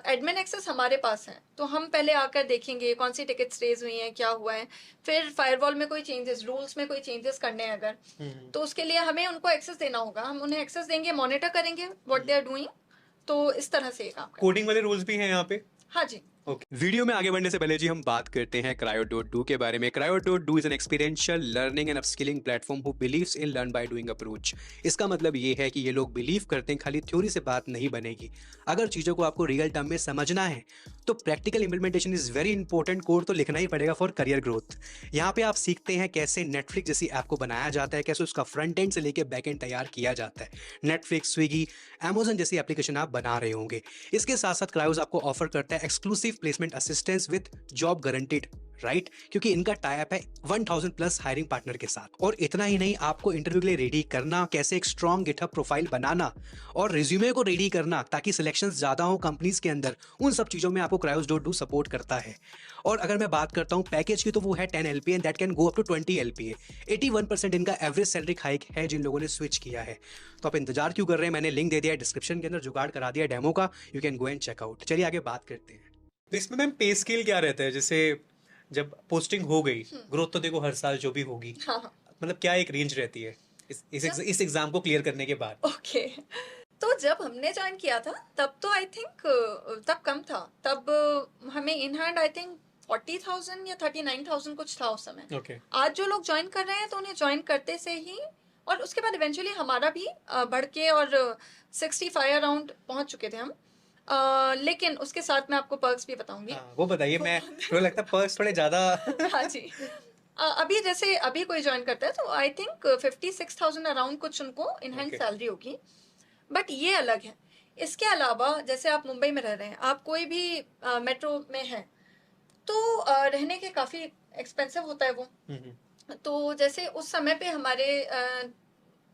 [SPEAKER 2] एडमिन एक्सेस हमारे पास है, तो हम पहले आकर देखेंगे कौन सी टिकट्स रेज हुई हैं, क्या हुआ है। फिर फायरवॉल में कोई चेंजेस, रूल्स में कोई चेंजेस करने हैं अगर, तो उसके लिए हमें उनको एक्सेस देना होगा। हम उन्हें एक्सेस देंगे, मॉनिटर करेंगे व्हाट दे आर डूइंग। तो इस तरह से ये काम करना है।
[SPEAKER 1] कोडिंग वाले रूल्स भी हैं यहाँ पे?
[SPEAKER 2] हाँ जी,
[SPEAKER 1] ओके, वीडियो में आगे बढ़ने से पहले जी हम बात करते हैं क्रायो.डू के बारे में। क्रायो.डू is an experiential learning and upskilling platform who believes in learn by doing approach. इसका मतलब ये है कि ये लोग बिलीव करते हैं खाली थ्योरी से बात नहीं बनेगी। अगर चीज़ों को आपको रियल टर्म में समझना है तो practical implementation is very important. Code तो लिखना ही पड़ेगा फॉर करियर ग्रोथ। यहाँ पे आप सीखते हैं कैसे नेटफ्लिक्स जैसी ऐप को बनाया जाता है, कैसे उसका फ्रंट एंड से लेकर बैक एंड तैयार किया जाता है। नेटफ्लिक्स, स्विगी, अमेजन जैसी एप्लीकेशन आप बना रहे होंगे। इसके साथ साथ क्रायोज आपको ऑफर करता है exclusive placement assistance with job guaranteed, right? क्योंकि इनका टाई अप है 1000 प्लस हायरिंग पार्टनर के साथ। और इतना ही नहीं, आपको इंटरव्यू के लिए रेडी करना, कैसे एक स्ट्रॉन्ग गिटहब प्रोफाइल बनाना और रिज्यूमे को रेडी करना ताकि सिलेक्शंस ज़्यादा हो कंपनीज के अंदर, उन सब चीज़ों में आपको क्रायोज.डू सपोर्ट करता है। और अगर मैं बात करता हूँ पैकेज की, तो वो है 10 LPA and that can go up to 20 LPA। 81% इनका एवरेज सैलरी हाइक है जिन लोगों ने स्विच किया है। तो आप इंतजार क्यों कर रहे हैं? मैंने लिंक दे दिया है डिस्क्रिप्शन के अंदर, जुगाड़ करा दिया डेमो का, you can go and check out. चलिए आगे बात करते हैं। तो इसमें मैम पे स्केल क्या रहता है? जैसे जब पोस्टिंग हो गई, ग्रोथ तो देखो हर साल जो भी होगी,
[SPEAKER 2] हाँ हाँ।
[SPEAKER 1] मतलब क्या एक रेंज रहती है इस एग्जाम को क्लियर करने के बाद?
[SPEAKER 2] ओके, तो जब हमने ज्वाइन किया था तब तो आई थिंक तब कम था। तब हमें इन हैंड आई थिंक 40,000 या 39,000 कुछ था उस समय।
[SPEAKER 1] ओके,
[SPEAKER 2] आज जो लोग ज्वाइन कर रहे हैं तो उन्हें ज्वाइन करते से ही, और उसके बाद इवेंचुअली हमारा भी बढ़ के और 65 अराउंड पहुंच चुके थे हम। लेकिन उसके साथ मैं आपको पर्क्स भी बताऊंगी।
[SPEAKER 1] हाँ वो बताइए। मैं मुझे लगता है पर्स थोड़े ज्यादा
[SPEAKER 2] हाँ जी। अभी जैसे अभी कोई ज्वाइन करता है तो आई थिंक 56,000 अराउंड कुछ उनको इन हैंड
[SPEAKER 1] ओके,
[SPEAKER 2] सैलरी होगी। बट ये अलग है। इसके अलावा जैसे आप मुंबई में रह रहे हैं, आप कोई भी मेट्रो में हैं, तो रहने के काफी एक्सपेंसिव होता है वो। तो जैसे उस समय पे हमारे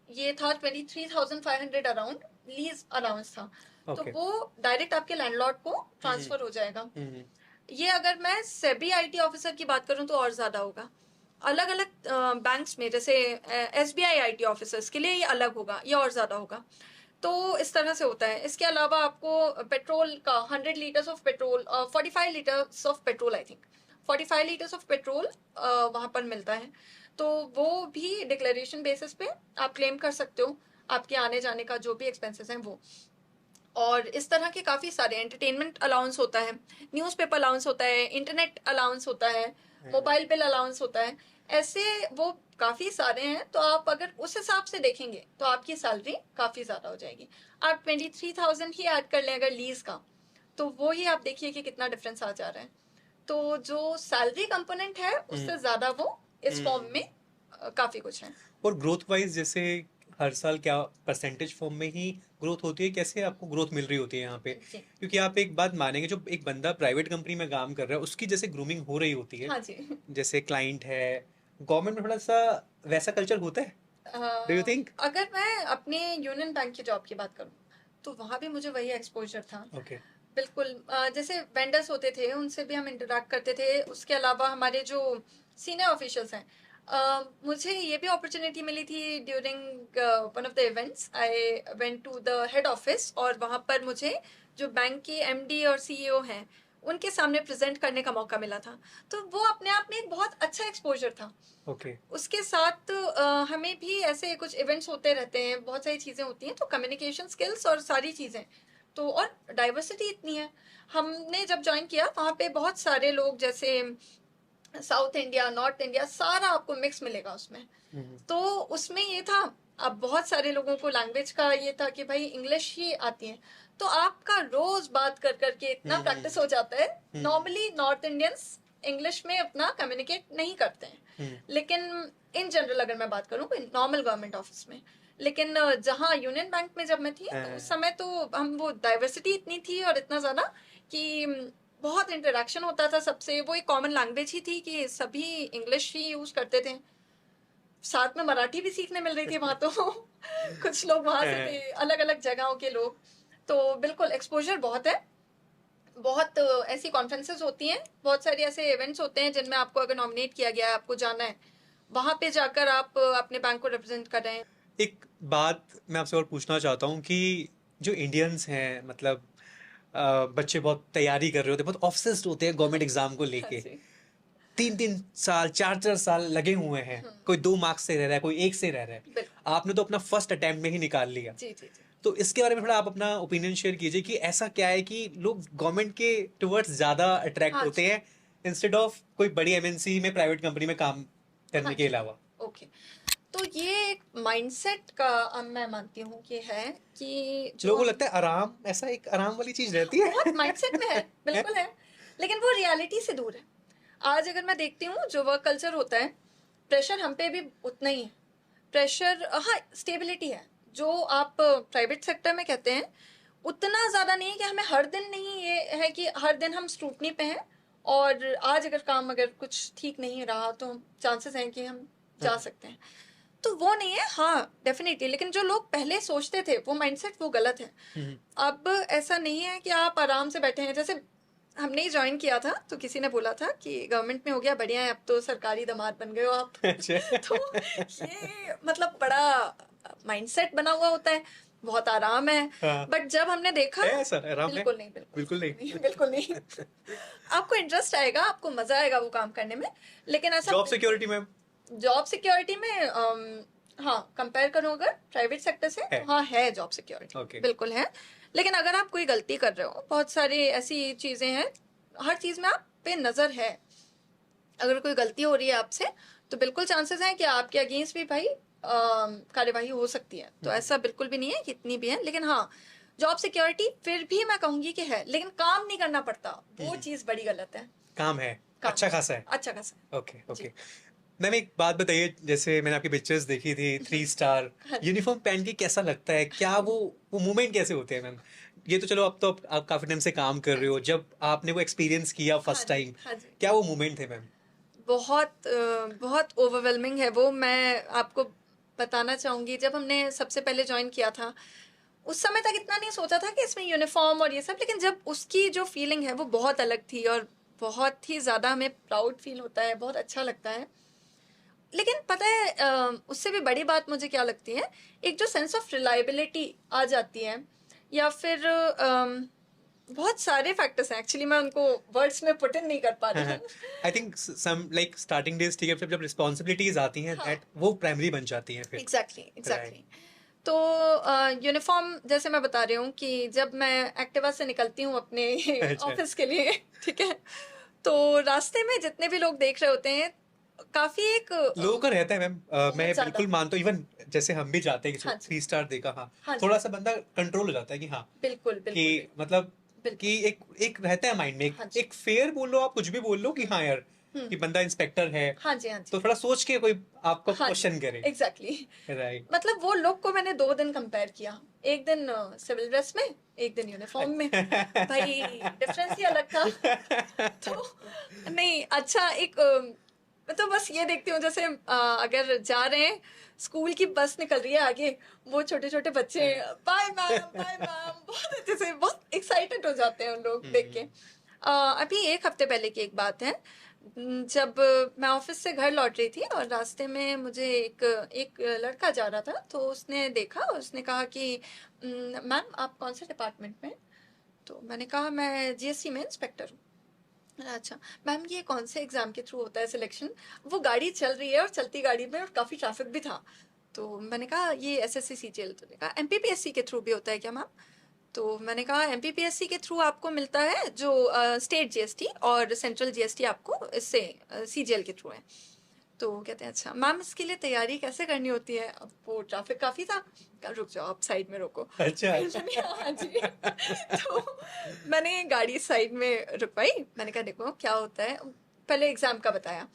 [SPEAKER 2] ये था 23,500 अराउंड लीज अलाउंस था। तो
[SPEAKER 1] ओके,
[SPEAKER 2] वो डायरेक्ट आपके लैंडलॉर्ड को ट्रांसफर हो जाएगा। ये अगर मैं सेबी आईटी ऑफिसर की बात करूं तो और ज्यादा होगा। अलग अलग बैंक्स में जैसे एसबीआई आईटी ऑफिसर्स के लिए ये अलग होगा, ये और ज्यादा होगा। तो इस तरह से होता है। इसके अलावा आपको पेट्रोल का 100 litres of petrol, 45 litres of petrol, I think 45 litres of petrol वहां पर मिलता है। तो वो भी डिक्लेरेशन बेसिस पे आप क्लेम कर सकते हो, आपके आने जाने का जो भी एक्सपेंसेस हैं वो। और इस तरह के काफी सारे एंटरटेनमेंट अलाउंस होता है, न्यूज़पेपर अलाउंस होता है, इंटरनेट अलाउंस होता है, मोबाइल बिल अलाउंस होता है। ऐसे वो काफी सारे हैं। तो आप अगर उस हिसाब से देखेंगे तो आपकी सैलरी काफी ज्यादा हो जाएगी। आप 23,000 ही ऐड कर लें अगर लीज का, तो वो ही आप देखिए कि कितना डिफरेंस आ जा रहा है। तो जो सैलरी कंपोनेंट है उससे ज्यादा वो इस फॉर्म में काफी कुछ है।
[SPEAKER 1] और ग्रोथ वाइज जैसे हर साल क्या परसेंटेज फॉर्म में ही ग्रोथ होती है? कैसे आपको ग्रोथ मिल रही होती है यहाँ पे?
[SPEAKER 2] जी।
[SPEAKER 1] क्योंकि आप एक बात मानेंगे, जो एक बंदा प्राइवेट कंपनी में काम कर रहा है उसकी जैसे ग्रूमिंग हो रही होती है,
[SPEAKER 2] हाँ जी।
[SPEAKER 1] जैसे क्लाइंट है, गवर्नमेंट में थोड़ा सा वैसा कल्चर होता है, डू यू थिंक?
[SPEAKER 2] अगर मैं अपने यूनियन बैंक की जॉब की बात करूं तो वहां भी मुझे वही एक्सपोजर था।
[SPEAKER 1] ओके,
[SPEAKER 2] बिल्कुल। जैसे वेंडर्स होते थे उनसे भी हम इंटरेक्ट करते थे। उसके अलावा हमारे जो सीनियर ऑफिशियल्स हैं, मुझे ये भी अपॉर्चुनिटी मिली थी during one of the events. I went to the head office और वहां पर मुझे जो बैंक के एमडी और सीईओ हैं उनके सामने प्रेजेंट करने का मौका मिला था। तो वो अपने आप में एक बहुत अच्छा एक्सपोजर था।
[SPEAKER 1] ओके,
[SPEAKER 2] उसके साथ हमें भी ऐसे कुछ इवेंट्स होते रहते हैं, बहुत सारी चीज़ें होती हैं, तो कम्युनिकेशन स्किल्स और सारी चीज़ें तो, और डाइवर्सिटी इतनी है। हमने जब ज्वाइन किया वहाँ पे बहुत सारे लोग, जैसे साउथ इंडिया, नॉर्थ इंडिया, सारा आपको मिक्स मिलेगा उसमें। तो उसमें ये था, अब बहुत सारे लोगों को लैंग्वेज का ये था कि भाई इंग्लिश ही आती है, तो आपका रोज बात कर करके इतना प्रैक्टिस हो जाता है। नॉर्मली नॉर्थ इंडियंस इंग्लिश में अपना कम्युनिकेट नहीं करते हैं, लेकिन इन जनरल अगर मैं बात करूँ कोई नॉर्मल गवर्नमेंट ऑफिस में। लेकिन जहाँ यूनियन बैंक में जब मैं थी तो उस समय तो हम, वो डाइवर्सिटी इतनी थी और इतना ज्यादा कि बहुत इंटरेक्शन होता था सबसे। वो एक कॉमन लैंग्वेज ही थी कि सभी इंग्लिश ही यूज करते थे। साथ में मराठी भी सीखने मिल रही थी वहां तो कुछ लोग वहां से थे, अलग अलग जगहों के लोग। तो बिल्कुल एक्सपोजर बहुत है। बहुत ऐसी कॉन्फ्रेंसेस होती हैं, बहुत सारे ऐसे इवेंट्स होते हैं जिनमें आपको अगर नॉमिनेट किया गया है, आपको जाना है, वहां पे जाकर आप अपने बैंक को रिप्रेजेंट कर रहे हैं।
[SPEAKER 1] एक बात मैं आपसे और पूछना चाहता हूँ कि जो इंडियंस हैं, मतलब बच्चे बहुत तैयारी कर रहे होते हैं, बहुत ऑब्सेस्ड होते हैं गवर्नमेंट एग्जाम को
[SPEAKER 2] हाँ
[SPEAKER 1] लेके,
[SPEAKER 2] जी।
[SPEAKER 1] 3-3 साल 4-4 साल लगे हुए हैं, कोई 2 मार्क्स से रह रहा है, कोई 1 से रह रहा है।
[SPEAKER 2] बिल्कुल।
[SPEAKER 1] आपने तो अपना फर्स्ट अटेम्प्ट में ही निकाल लिया।
[SPEAKER 2] जी जी जी।
[SPEAKER 1] तो इसके बारे में थोड़ा आप अपना ओपिनियन शेयर कीजिए कि ऐसा क्या है कि लोग गवर्नमेंट के टुवर्ड्स ज्यादा अट्रैक्ट
[SPEAKER 2] हाँ
[SPEAKER 1] होते
[SPEAKER 2] जी,
[SPEAKER 1] हैं इंस्टेड ऑफ कोई बड़ी एमएनसी में प्राइवेट कंपनी में काम
[SPEAKER 2] हाँ
[SPEAKER 1] करने के
[SPEAKER 2] जी,
[SPEAKER 1] अलावा।
[SPEAKER 2] ओके। तो ये एक माइंडसेट का मैं मानती हूँ कि है कि जो
[SPEAKER 1] लोगों को
[SPEAKER 2] हम
[SPEAKER 1] लगता है आराम, ऐसा एक आराम वाली चीज रहती
[SPEAKER 2] बहुत
[SPEAKER 1] है।
[SPEAKER 2] माइंडसेट में है,
[SPEAKER 1] हैं?
[SPEAKER 2] बिल्कुल है, लेकिन वो रियलिटी से दूर है। आज अगर मैं देखती हूँ जो वर्क कल्चर होता है, प्रेशर हम पे भी उतना ही है। प्रेशर, हाँ, स्टेबिलिटी है जो आप प्राइवेट सेक्टर में कहते हैं, उतना ज्यादा नहीं है कि हमें हर दिन, नहीं ये है कि हर दिन हम स्क्रूटनी पे हैं, और आज अगर काम अगर कुछ ठीक नहीं रहा तो चांसेस हैं कि हम जा सकते हैं। तो वो नहीं है, हाँ डेफिनेटली, लेकिन जो लोग पहले सोचते थे वो माइंडसेट वो गलत है।
[SPEAKER 1] हम्म,
[SPEAKER 2] अब ऐसा नहीं है कि आप आराम से बैठे हैं। जैसे हमने ही ज्वाइन किया था तो किसी ने बोला था कि गवर्नमेंट में हो गया, बढ़िया है, अब तो सरकारी दामाद बन गए हो आप।
[SPEAKER 1] अच्छा।
[SPEAKER 2] तो ये मतलब बड़ा माइंडसेट बना हुआ होता है, बहुत आराम है।
[SPEAKER 1] हाँ,
[SPEAKER 2] बट जब हमने देखा,
[SPEAKER 1] है ऐसा आराम है?
[SPEAKER 2] बिल्कुल नहीं, बिल्कुल
[SPEAKER 1] बिल्कुल
[SPEAKER 2] नहीं,
[SPEAKER 1] नहीं।
[SPEAKER 2] बिल्कुल नहीं। आपको इंटरेस्ट आएगा, आपको मजा आएगा वो काम करने में, लेकिन ऐसा
[SPEAKER 1] जॉब
[SPEAKER 2] बिल्कुल,
[SPEAKER 1] सिक्योरिटी में
[SPEAKER 2] जॉब सिक्योरिटी में हाँ, कंपेयर करूँ अगर प्राइवेट सेक्टर से
[SPEAKER 1] है।
[SPEAKER 2] तो हाँ है जॉब सिक्योरिटी,
[SPEAKER 1] ओके।
[SPEAKER 2] बिल्कुल है। लेकिन अगर आप कोई गलती कर रहे हो, बहुत सारी ऐसी चीजें हैं, हर चीज में आप पे नजर है। अगर कोई गलती हो रही है आपसे तो बिल्कुल चांसेस हैं कि आपके अगेंस्ट भी भाई कार्यवाही हो सकती है। तो ऐसा बिल्कुल भी नहीं है कि इतनी भी है, लेकिन हाँ, जॉब सिक्योरिटी फिर भी मैं कहूंगी कि है, लेकिन काम नहीं करना पड़ता, वो चीज बड़ी गलत है।
[SPEAKER 1] काम है,
[SPEAKER 2] काम
[SPEAKER 1] अच्छा
[SPEAKER 2] है,
[SPEAKER 1] खासा है।
[SPEAKER 2] अच्छा खासा
[SPEAKER 1] ओके
[SPEAKER 2] है। जी।
[SPEAKER 1] ओके। मैम एक बात बताइए, जैसे मैंने आपकी पिक्चर्स देखी थी 3 स्टार
[SPEAKER 2] हाँ जी,
[SPEAKER 1] यूनिफॉर्म पहन के, कैसा लगता है? क्या वो मूवमेंट कैसे होते हैं मैम? ये तो चलो, अब तो आप काफी टाइम से काम कर
[SPEAKER 2] हाँ
[SPEAKER 1] रहे हो,
[SPEAKER 2] जी,
[SPEAKER 1] जब आपने वो एक्सपीरियंस किया
[SPEAKER 2] हाँ
[SPEAKER 1] फर्स्ट
[SPEAKER 2] जी,
[SPEAKER 1] टाइम,
[SPEAKER 2] हाँ जी।
[SPEAKER 1] क्या वो मूवमेंट थे मैम?
[SPEAKER 2] बहुत बहुत ओवरवेलमिंग है वो। मैं आपको बताना चाहूंगी, जब हमने सबसे पहले ज्वाइन किया था, उस समय तक इतना नहीं सोचा था कि इसमें यूनिफॉर्म और ये सब, लेकिन जब उसकी जो फीलिंग है वो बहुत अलग थी, और बहुत ही ज्यादा हमें प्राउड फील होता है, बहुत अच्छा लगता है। लेकिन पता है उससे भी बड़ी बात मुझे क्या लगती है, एक जो सेंस ऑफ रिलायबिलिटी आ जाती है, या फिर बहुत सारे फैक्टर्स हैं, एक्चुअली मैं उनको वर्ड्स में पुट इन नहीं कर पा रही हूँ।
[SPEAKER 1] I think some like starting days, ठीक है, फिर जब रिस्पॉन्सिबिलिटीज आती हैं
[SPEAKER 2] हाँ,
[SPEAKER 1] दैट वो प्राइमरी बन जाती हैं फिर।
[SPEAKER 2] Exactly
[SPEAKER 1] right.
[SPEAKER 2] एग्जैक्टली। तो यूनिफॉर्म जैसे मैं बता रही हूँ कि जब मैं एक्टिवा से निकलती हूँ अपने
[SPEAKER 1] अच्छा।
[SPEAKER 2] ऑफिस के लिए, ठीक है, तो रास्ते में जितने भी लोग देख रहे होते हैं, काफी एक
[SPEAKER 1] लोगों का रहता है मैम,
[SPEAKER 2] बहुत
[SPEAKER 1] मैं बिल्कुल
[SPEAKER 2] ज्यादा।
[SPEAKER 1] मानता हूँ। इवन जैसे हम भी जाते हैं,
[SPEAKER 2] हाँ जी,
[SPEAKER 1] 3 स्टार देखा, हाँ,
[SPEAKER 2] हाँ जी,
[SPEAKER 1] थोड़ा सा बंदा कंट्रोल हो जाता है कि हाँ,
[SPEAKER 2] बिल्कुल
[SPEAKER 1] कि
[SPEAKER 2] बिल्कुल बिल्कुल
[SPEAKER 1] मतलब
[SPEAKER 2] बिल्कुल।
[SPEAKER 1] कि एक एक रहता है माइंड में,
[SPEAKER 2] हाँ जी,
[SPEAKER 1] एक फेयर बोल लो, आप कुछ भी बोल लो कि हाँ यार,
[SPEAKER 2] हम्म,
[SPEAKER 1] कि बंदा इंस्पेक्टर है,
[SPEAKER 2] हाँ जी, हाँ जी,
[SPEAKER 1] तो थोड़ा सोच के कोई आपको
[SPEAKER 2] हाँ जी,
[SPEAKER 1] क्वेश्चन करे।
[SPEAKER 2] एग्जैक्टली।
[SPEAKER 1] राइट।
[SPEAKER 2] मतलब वो लोग को मैंने 2 दिन कंपेयर किया, एक दिन सिविल ड्रेस में, एक दिन यूनिफॉर्म में, भाई डिफरेंस ही अलग था। तो नहीं, अच्छा, एक मैं तो बस ये देखती हूँ, जैसे अगर जा रहे हैं, स्कूल की बस निकल रही है आगे, वो छोटे छोटे बच्चे बाय मैम बाय मैम, बहुत अच्छे से, बहुत एक्साइटेड हो जाते हैं उन लोग देख के। अभी 1 हफ्ते पहले की एक बात है। जब मैं ऑफिस से घर लौट रही थी और रास्ते में मुझे एक एक लड़का जा रहा था, तो उसने देखा और उसने कहा कि मैम आप कौन से डिपार्टमेंट में हैं?" तो मैंने कहा मैं जीएसटी में इंस्पेक्टर हूँ। अच्छा मैम, ये कौन से एग्जाम के थ्रू होता है सिलेक्शन? वो गाड़ी चल रही है और चलती गाड़ी में और काफी ट्रैफिक भी था। तो मैंने कहा ये एसएससी सीजीएल। तो ने कहा एमपीपीएससी के थ्रू भी होता है क्या मैम? तो मैंने कहा एमपीपीएससी के थ्रू आपको मिलता है जो स्टेट जीएसटी, और सेंट्रल जीएसटी आपको इससे सीजीएल के थ्रू है। तो कहते हैं अच्छा मैम, इसके लिए तैयारी कैसे करनी होती है? अब वो ट्रैफिक काफी था, कहा, रुक जाओ आप साइड में रोको।
[SPEAKER 1] अच्छा।
[SPEAKER 2] फिर मैंने, हाँ जी, तो मैंने गाड़ी साइड में रुकवाई, मैंने कहा देखो क्या होता है, पहले एग्जाम का बताया।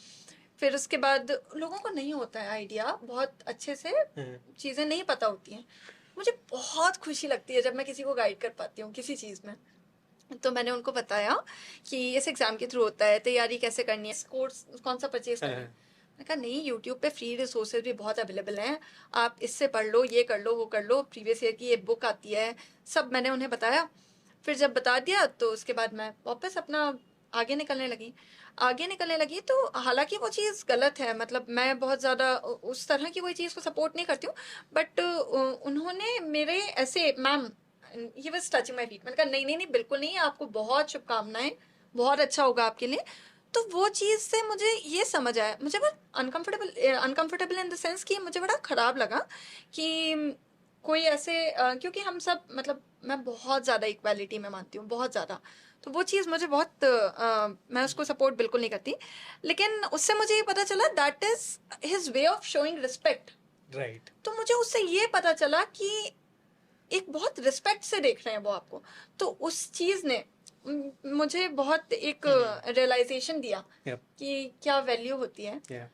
[SPEAKER 2] फिर उसके बाद लोगों को नहीं होता है आइडिया, बहुत अच्छे से चीजें नहीं पता होती हैं। मुझे बहुत खुशी लगती है जब मैं किसी को गाइड कर पाती हूँ किसी चीज में। तो मैंने उनको बताया कि इस एग्जाम के थ्रू होता है, तैयारी कैसे करनी है, कोर्स कौन सा परचेज करना है। मैंने कहा नहीं, यूट्यूब पे फ्री रिसोर्सेज भी बहुत अवेलेबल हैं, आप इससे पढ़ लो, ये कर लो, वो कर लो, प्रीवियस ईयर की ये बुक आती है, सब मैंने उन्हें बताया। फिर जब बता दिया तो उसके बाद मैं वापस अपना आगे निकलने लगी। आगे निकलने लगी तो हालांकि वो चीज़ गलत है, मतलब मैं बहुत ज़्यादा उस तरह की कोई चीज़ को सपोर्ट नहीं करती हूँ, बट उन्होंने मेरे ऐसे ma'am, he was touching my feet, मैंने कहा नहीं नहीं नहीं, बिल्कुल नहीं, आपको बहुत शुभकामनाएं, बहुत अच्छा होगा आपके लिए। तो वो चीज़ से मुझे ये समझ आया, मुझे बहुत uncomfortable, uncomfortable in the sense कि मुझे बड़ा खराब लगा कि कोई ऐसे क्योंकि हम सब मतलब मैं बहुत ज़्यादा इक्वालिटी में मानती हूँ, बहुत ज़्यादा। तो वो चीज़ मुझे बहुत मैं उसको सपोर्ट बिल्कुल नहीं करती। लेकिन उससे मुझे ये पता चला that is his way of showing respect.
[SPEAKER 1] Right.
[SPEAKER 2] तो मुझे उससे ये पता चला कि एक बहुत रिस्पेक्ट से देख रहे हैं वो आपको। तो उस चीज़ ने मुझे बहुत एक रियलाइजेशन दिया
[SPEAKER 1] Yep.
[SPEAKER 2] कि क्या वैल्यू होती है।
[SPEAKER 1] Yeah.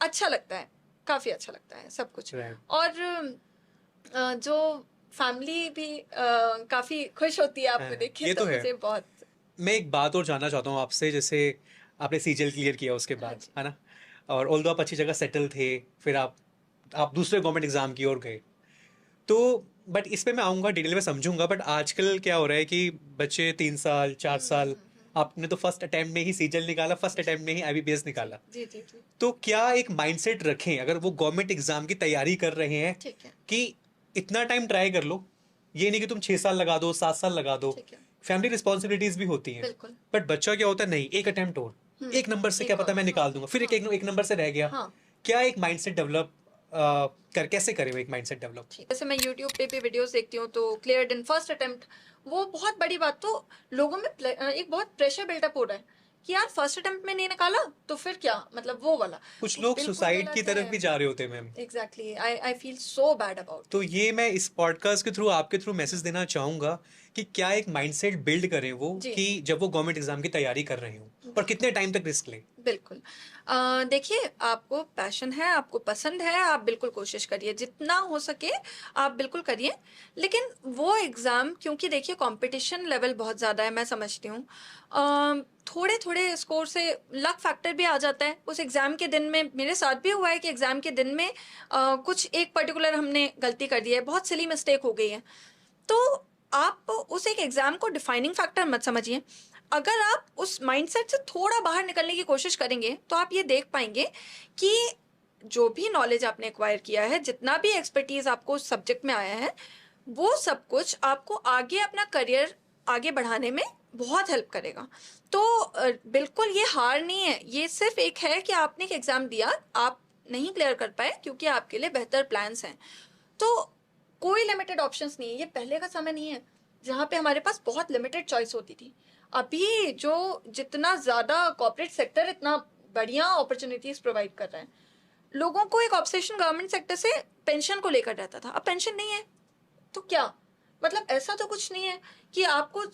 [SPEAKER 2] अच्छा लगता है, काफ़ी अच्छा लगता है सब कुछ।
[SPEAKER 1] Right.
[SPEAKER 2] और जो फैमिली भी काफ़ी खुश होती है आपको
[SPEAKER 1] हाँ,
[SPEAKER 2] देख के,
[SPEAKER 1] ये
[SPEAKER 2] तो
[SPEAKER 1] तो है।
[SPEAKER 2] मुझे बहुत।
[SPEAKER 1] मैं एक बात और जानना चाहता हूँ आपसे, जैसे आपने सीजीएल क्लियर किया उसके
[SPEAKER 2] हाँ
[SPEAKER 1] बाद,
[SPEAKER 2] जी।
[SPEAKER 1] है ना? और ऑल्दो आप अच्छी जगह सेटल थे, फिर आप दूसरे गवर्नमेंट एग्जाम की ओर गए। तो बट इस पे मैं आऊँगा, डिटेल में समझूंगा, बट आजकल क्या हो रहा है कि बच्चे 3 साल 4 साल, आपने तो फर्स्ट अटेम्प्ट में ही सीजीएल निकाला, फर्स्ट अटेम्प्ट में ही आईबीपीएस
[SPEAKER 2] जी
[SPEAKER 1] निकाला।
[SPEAKER 2] जी जी जी।
[SPEAKER 1] तो क्या एक माइंडसेट रखें अगर वो गवर्नमेंट एग्जाम की तैयारी कर रहे हैं
[SPEAKER 2] ठीक है।
[SPEAKER 1] कि इतना टाइम ट्राई कर लो, ये नहीं कि तुम 6 साल लगा दो, 7 साल लगा दो,
[SPEAKER 2] ठीक है।
[SPEAKER 1] फैमिली रिस्पॉन्सिबिलिटीज भी होती हैं।
[SPEAKER 2] बिल्कुल।
[SPEAKER 1] बट बच्चा क्या होता है, नहीं, एक अटेम्प्ट और, एक नंबर से क्या
[SPEAKER 2] एक
[SPEAKER 1] पता
[SPEAKER 2] और।
[SPEAKER 1] मैं
[SPEAKER 2] हाँ
[SPEAKER 1] निकाल दूंगा, फिर
[SPEAKER 2] हाँ
[SPEAKER 1] एक नंबर से रह गया।
[SPEAKER 2] हाँ।
[SPEAKER 1] क्या एक माइंडसेट डेवलप कर कैसे करें वो एक माइंडसेट डेवलप?
[SPEAKER 2] ठीक। जैसे मैं यूट्यूब पे भी वीडियोस देखती हूँ, तो क्लियर्ड इन फर्स्ट अटेम्प्ट, वो बहुत बड़ी बात। तो लोगों में एक बहुत प्रेशर बिल्टअप हो रहा है कि यार फर्स्ट अटेम्प्ट में नहीं निकाला तो फिर क्या, मतलब वो वाला।
[SPEAKER 1] कुछ
[SPEAKER 2] वो
[SPEAKER 1] लोग
[SPEAKER 2] बिल्कुल
[SPEAKER 1] सुसाइड की
[SPEAKER 2] गलत
[SPEAKER 1] तरफ
[SPEAKER 2] है।
[SPEAKER 1] भी जा रहे होते हैं ma'am.
[SPEAKER 2] Exactly, I feel so bad about
[SPEAKER 1] तो
[SPEAKER 2] इट।
[SPEAKER 1] ये मैं इस पॉडकास्ट के थ्रू, आपके थ्रू मैसेज देना चाहूंगा कि क्या एक माइंडसेट बिल्ड करें वो,
[SPEAKER 2] जी।
[SPEAKER 1] कि जब वो गवर्नमेंट एग्जाम की तैयारी कर रहे हो और कितने टाइम तक रिस्क लें।
[SPEAKER 2] बिल्कुल। देखिए, आपको पैशन है, आपको पसंद है, आप बिल्कुल कोशिश करिए, जितना हो सके आप बिल्कुल करिए। लेकिन वो एग्ज़ाम, क्योंकि देखिए कंपटीशन लेवल बहुत ज़्यादा है, मैं समझती हूँ। थोड़े थोड़े स्कोर से लक फैक्टर भी आ जाता है उस एग्ज़ाम के दिन में। मेरे साथ भी हुआ है कि एग्ज़ाम के दिन में कुछ एक पर्टिकुलर हमने गलती कर दी है, बहुत सिली मिस्टेक हो गई है। तो आप उस एक एग्जाम को डिफाइनिंग फैक्टर मत समझिए। अगर आप उस माइंडसेट से थोड़ा बाहर निकलने की कोशिश करेंगे, तो आप ये देख पाएंगे कि जो भी नॉलेज आपने एक्वायर किया है, जितना भी एक्सपर्टीज आपको उस सब्जेक्ट में आया है, वो सब कुछ आपको आगे अपना करियर आगे बढ़ाने में बहुत हेल्प करेगा। तो बिल्कुल ये हार नहीं है, ये सिर्फ एक है कि आपने एक एग्जाम दिया, आप नहीं क्लियर कर पाए क्योंकि आपके लिए बेहतर प्लान्स हैं। तो कोई लिमिटेड ऑप्शंस नहीं है, ये पहले का समय नहीं है जहाँ पे हमारे पास बहुत लिमिटेड चॉइस होती थी। अभी जो जितना ज़्यादा कॉर्पोरेट सेक्टर इतना बढ़िया अपॉर्चुनिटीज प्रोवाइड कर रहा है, लोगों को एक ऑब्सेशन गवर्नमेंट सेक्टर से पेंशन को लेकर रहता था, अब पेंशन नहीं है। तो क्या मतलब, ऐसा तो कुछ नहीं है कि आपको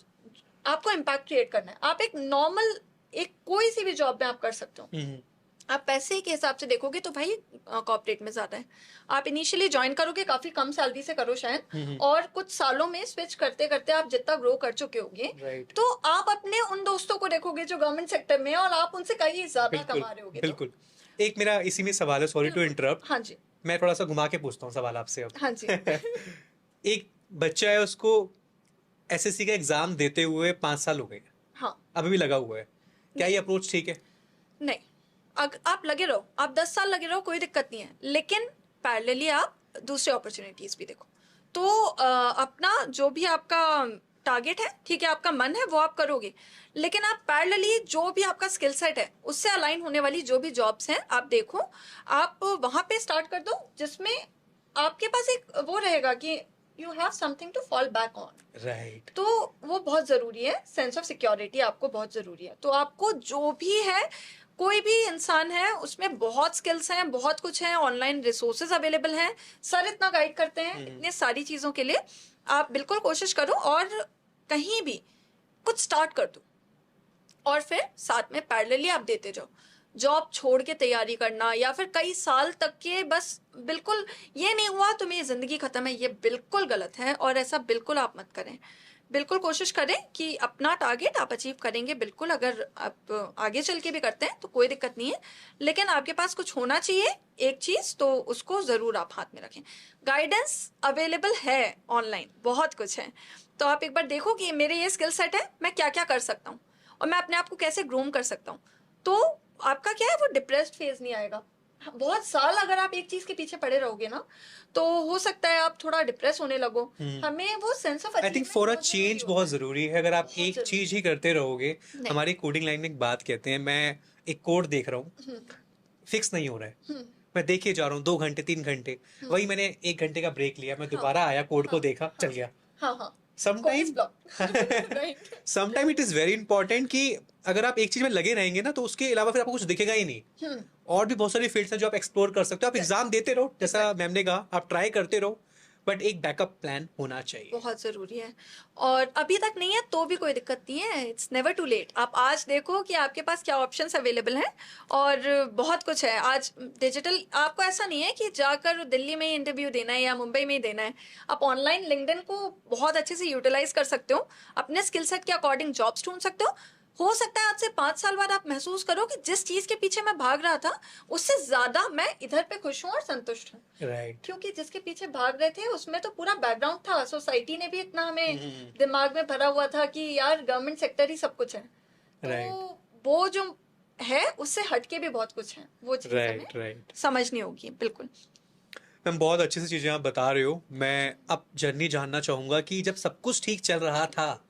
[SPEAKER 2] आपको इम्पैक्ट क्रिएट करना है। आप एक नॉर्मल, एक कोई सी भी जॉब में आप कर सकते हो। आप पैसे के हिसाब से देखोगे तो भाई कॉर्पोरेट में ज्यादा है। आप इनिशियली ज्वाइन करोगे काफी कम सैलरी से करो शायद, और कुछ सालों में स्विच करते करते आप जितना ग्रो कर चुके होंगे,
[SPEAKER 1] Right.
[SPEAKER 2] तो आप अपने उन दोस्तों को देखोगे जो गवर्नमेंट सेक्टर में है, और आप उनसे कहीं ज्यादा
[SPEAKER 1] बिल्कुल
[SPEAKER 2] कमा रहे होगे।
[SPEAKER 1] बिल्कुल। एक मेरा इसी में सवाल है, सॉरी टू इंटरप्ट,
[SPEAKER 2] हाँ जी।
[SPEAKER 1] मैं थोड़ा सा घुमा के पूछता हूँ सवाल आपसे अब।
[SPEAKER 2] हाँ जी।
[SPEAKER 1] एक बच्चा है, उसको एसएससी का एग्जाम देते हुए 5 साल हो गए,
[SPEAKER 2] हाँ।
[SPEAKER 1] अभी भी लगा हुआ है, क्या ये अप्रोच ठीक है?
[SPEAKER 2] नहीं, आप लगे रहो, आप 10 साल लगे रहो, कोई दिक्कत नहीं है, लेकिन पैरेलली आप दूसरे अपॉर्चुनिटीज भी देखो। तो अपना जो भी आपका टारगेट है, ठीक है, आपका मन है वो आप करोगे, लेकिन आप पैरेलली जो भी आपका स्किल सेट है उससे अलाइन होने वाली जो भी जॉब्स हैं आप देखो, आप वहां पे स्टार्ट कर दो, जिसमें आपके पास एक वो रहेगा कि you have something to fall back on.
[SPEAKER 1] Right.
[SPEAKER 2] तो वो बहुत ज़रूरी है, सेंस ऑफ सिक्योरिटी आपको बहुत ज़रूरी है। तो आपको जो भी है, कोई भी इंसान है, उसमें बहुत स्किल्स हैं, बहुत कुछ है, ऑनलाइन रिसोर्सेज अवेलेबल हैं, सर इतना गाइड करते हैं इतने सारी चीज़ों के लिए। आप बिल्कुल कोशिश करो और कहीं भी कुछ स्टार्ट कर दो, और फिर साथ में पैरेलली आप देते जाओ। जॉब छोड़ के तैयारी करना या फिर कई साल तक के बस, बिल्कुल ये नहीं हुआ तो मेरी ज़िंदगी ख़त्म है, ये बिल्कुल गलत है, और ऐसा बिल्कुल आप मत करें। बिल्कुल कोशिश करें कि अपना टारगेट आप अचीव करेंगे बिल्कुल। अगर आप आगे चल के भी करते हैं तो कोई दिक्कत नहीं है, लेकिन आपके पास कुछ होना चाहिए एक चीज़, तो उसको ज़रूर आप हाथ में रखें। गाइडेंस अवेलेबल है ऑनलाइन, बहुत कुछ है। तो आप एक बार देखो कि मेरे ये स्किल सेट है, मैं क्या क्या कर सकता हूँ और मैं अपने आप को कैसे ग्रूम कर सकता हूँ। तो आपका क्या है, वो डिप्रेस्ड फेज नहीं आएगा। बहुत साल अगर आप एक चीज के पीछे पड़े रहोगे ना, तो हो सकता है आप थोड़ा डिप्रेस होने लगो। हमें वो sense of
[SPEAKER 1] I think for a change बहुत
[SPEAKER 2] जरूरी
[SPEAKER 1] जरूरी है। अगर आप
[SPEAKER 2] बहुत
[SPEAKER 1] एक
[SPEAKER 2] जरूरी
[SPEAKER 1] चीज ही करते रहोगे,
[SPEAKER 2] नहीं।
[SPEAKER 1] हमारी कोडिंग लाइन में एक बात कहते हैं, मैं एक कोड देख रहा हूँ, फिक्स नहीं हो रहा है, मैं देखे जा रहा हूँ 2 घंटे 3 घंटे,
[SPEAKER 2] हम्म,
[SPEAKER 1] वही मैंने 1 घंटे का ब्रेक लिया, मैं
[SPEAKER 2] हाँ
[SPEAKER 1] दोबारा आया, कोड को
[SPEAKER 2] हाँ
[SPEAKER 1] देखा, चल
[SPEAKER 2] हाँ
[SPEAKER 1] गया।
[SPEAKER 2] हाँ हाँ course
[SPEAKER 1] sometime
[SPEAKER 2] block right
[SPEAKER 1] sometime it is very important कि अगर आप एक चीज में लगे रहेंगे ना, तो उसके अलावा फिर आपको कुछ दिखेगा ही नहीं।
[SPEAKER 2] हम्म
[SPEAKER 1] और भी बहुत सारी फील्ड्स हैं जो आप एक्सप्लोर कर सकते हो। आप एग्जाम
[SPEAKER 2] करेक्ट
[SPEAKER 1] देते रहो, जैसा
[SPEAKER 2] एग्जैक्टली
[SPEAKER 1] मैम ने कहा, आप ट्राई करते रहो, बट एक बैकअप प्लान होना चाहिए।
[SPEAKER 2] बहुत ज़रूरी है। और अभी तक नहीं है तो भी कोई दिक्कत नहीं है, इट्स नेवर टू लेट। आप आज देखो कि आपके पास क्या ऑप्शंस अवेलेबल हैं, और बहुत कुछ है आज डिजिटल। आपको ऐसा नहीं है कि जाकर दिल्ली में ही इंटरव्यू देना है या मुंबई में ही देना है। आप ऑनलाइन लिंक्डइन को बहुत अच्छे से यूटिलाइज कर सकते हो, अपने स्किल सेट के अकॉर्डिंग जॉब्स ढूंढ सकते हो सकता है आज से 5 साल बाद आप महसूस करो कि जिस चीज़ के पीछे मैं भाग रहा था उससे ज़्यादा मैं इधर पे खुश हूँ और संतुष्ट हूँ।
[SPEAKER 1] राइट।
[SPEAKER 2] क्योंकि जिसके पीछे भाग रहे थे उसमें तो पूरा बैकग्राउंड था, सोसाइटी ने भी इतना हमें दिमाग में भरा हुआ था कि यार गवर्नमेंट सेक्टर ही सब कुछ है। तो
[SPEAKER 1] राइट
[SPEAKER 2] वो जो है उससे हटके भी बहुत कुछ है, वो चीज़ हमें
[SPEAKER 1] राइट राइट।
[SPEAKER 2] समझनी होगी। बिल्कुल।
[SPEAKER 1] मैम बहुत अच्छी सी चीजें आप बता रहे हो। मैं अब जर्नी जानना चाहूंगा कि जब सब कुछ ठीक चल रहा था,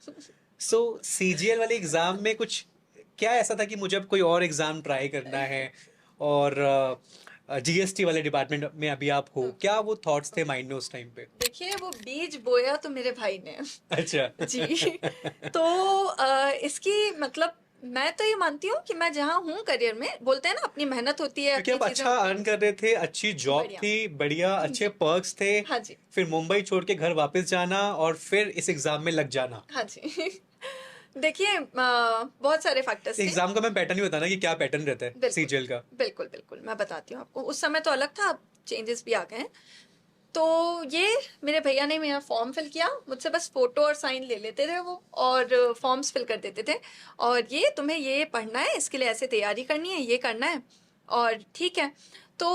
[SPEAKER 1] सो सीजीएल वाले एग्जाम में कुछ क्या ऐसा था कि मुझे अब कोई और एग्जाम ट्राई करना है, और जीएसटी वाले डिपार्टमेंट में अभी आप हो, क्या वो थॉट्स थे माइंड में उस टाइम पे?
[SPEAKER 2] देखिए वो बीज बोया तो मेरे भाई ने
[SPEAKER 1] अच्छा।
[SPEAKER 2] जी। तो इसकी मतलब मैं तो ये मानती हूँ कि मैं जहाँ हूँ करियर में, बोलते हैं ना अपनी मेहनत होती है,
[SPEAKER 1] क्योंकि
[SPEAKER 2] अपनी
[SPEAKER 1] आप
[SPEAKER 2] चीजें
[SPEAKER 1] अच्छा
[SPEAKER 2] होती हैं।
[SPEAKER 1] अर्न कर रहे थे, अच्छी जॉब
[SPEAKER 2] बढ़िया।
[SPEAKER 1] थी, बढ़िया अच्छे
[SPEAKER 2] जी।
[SPEAKER 1] पर्क्स थे,
[SPEAKER 2] हाँ जी।
[SPEAKER 1] फिर मुंबई छोड़ के घर वापस जाना और फिर इस एग्जाम में लग जाना।
[SPEAKER 2] हाँ जी। देखिए बहुत सारे फैक्टर्स थे।
[SPEAKER 1] एग्जाम का मैं पैटर्न ही बताना कि क्या पैटर्न रहता है
[SPEAKER 2] बिल्कुल
[SPEAKER 1] सीजीएल का।
[SPEAKER 2] बिल्कुल बिल्कुल मैं बताती हूँ आपको। उस समय तो अलग था, अब चेंजेस भी आ गए हैं। तो ये मेरे भैया ने मेरा फॉर्म फिल किया, मुझसे बस फोटो और साइन ले लेते थे वो, और फॉर्म्स फिल कर देते थे, और ये तुम्हें ये पढ़ना है, इसके लिए ऐसे तैयारी करनी है, ये करना है, और ठीक है। तो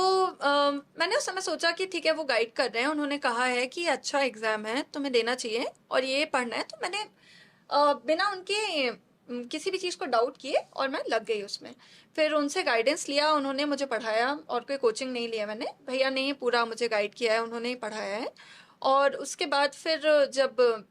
[SPEAKER 2] मैंने उस समय सोचा कि ठीक है वो गाइड कर रहे हैं, उन्होंने कहा है कि अच्छा एग्ज़ाम है तुम्हें देना चाहिए और ये पढ़ना है, तो मैंने बिना उनके किसी भी चीज़ को डाउट किए और मैं लग गई उसमें। फिर उनसे गाइडेंस लिया, उन्होंने मुझे पढ़ाया, और कोई कोचिंग नहीं लिया मैंने, भैया ने ही पूरा मुझे गाइड किया है, उन्होंने ही पढ़ाया है। और उसके बाद फिर जब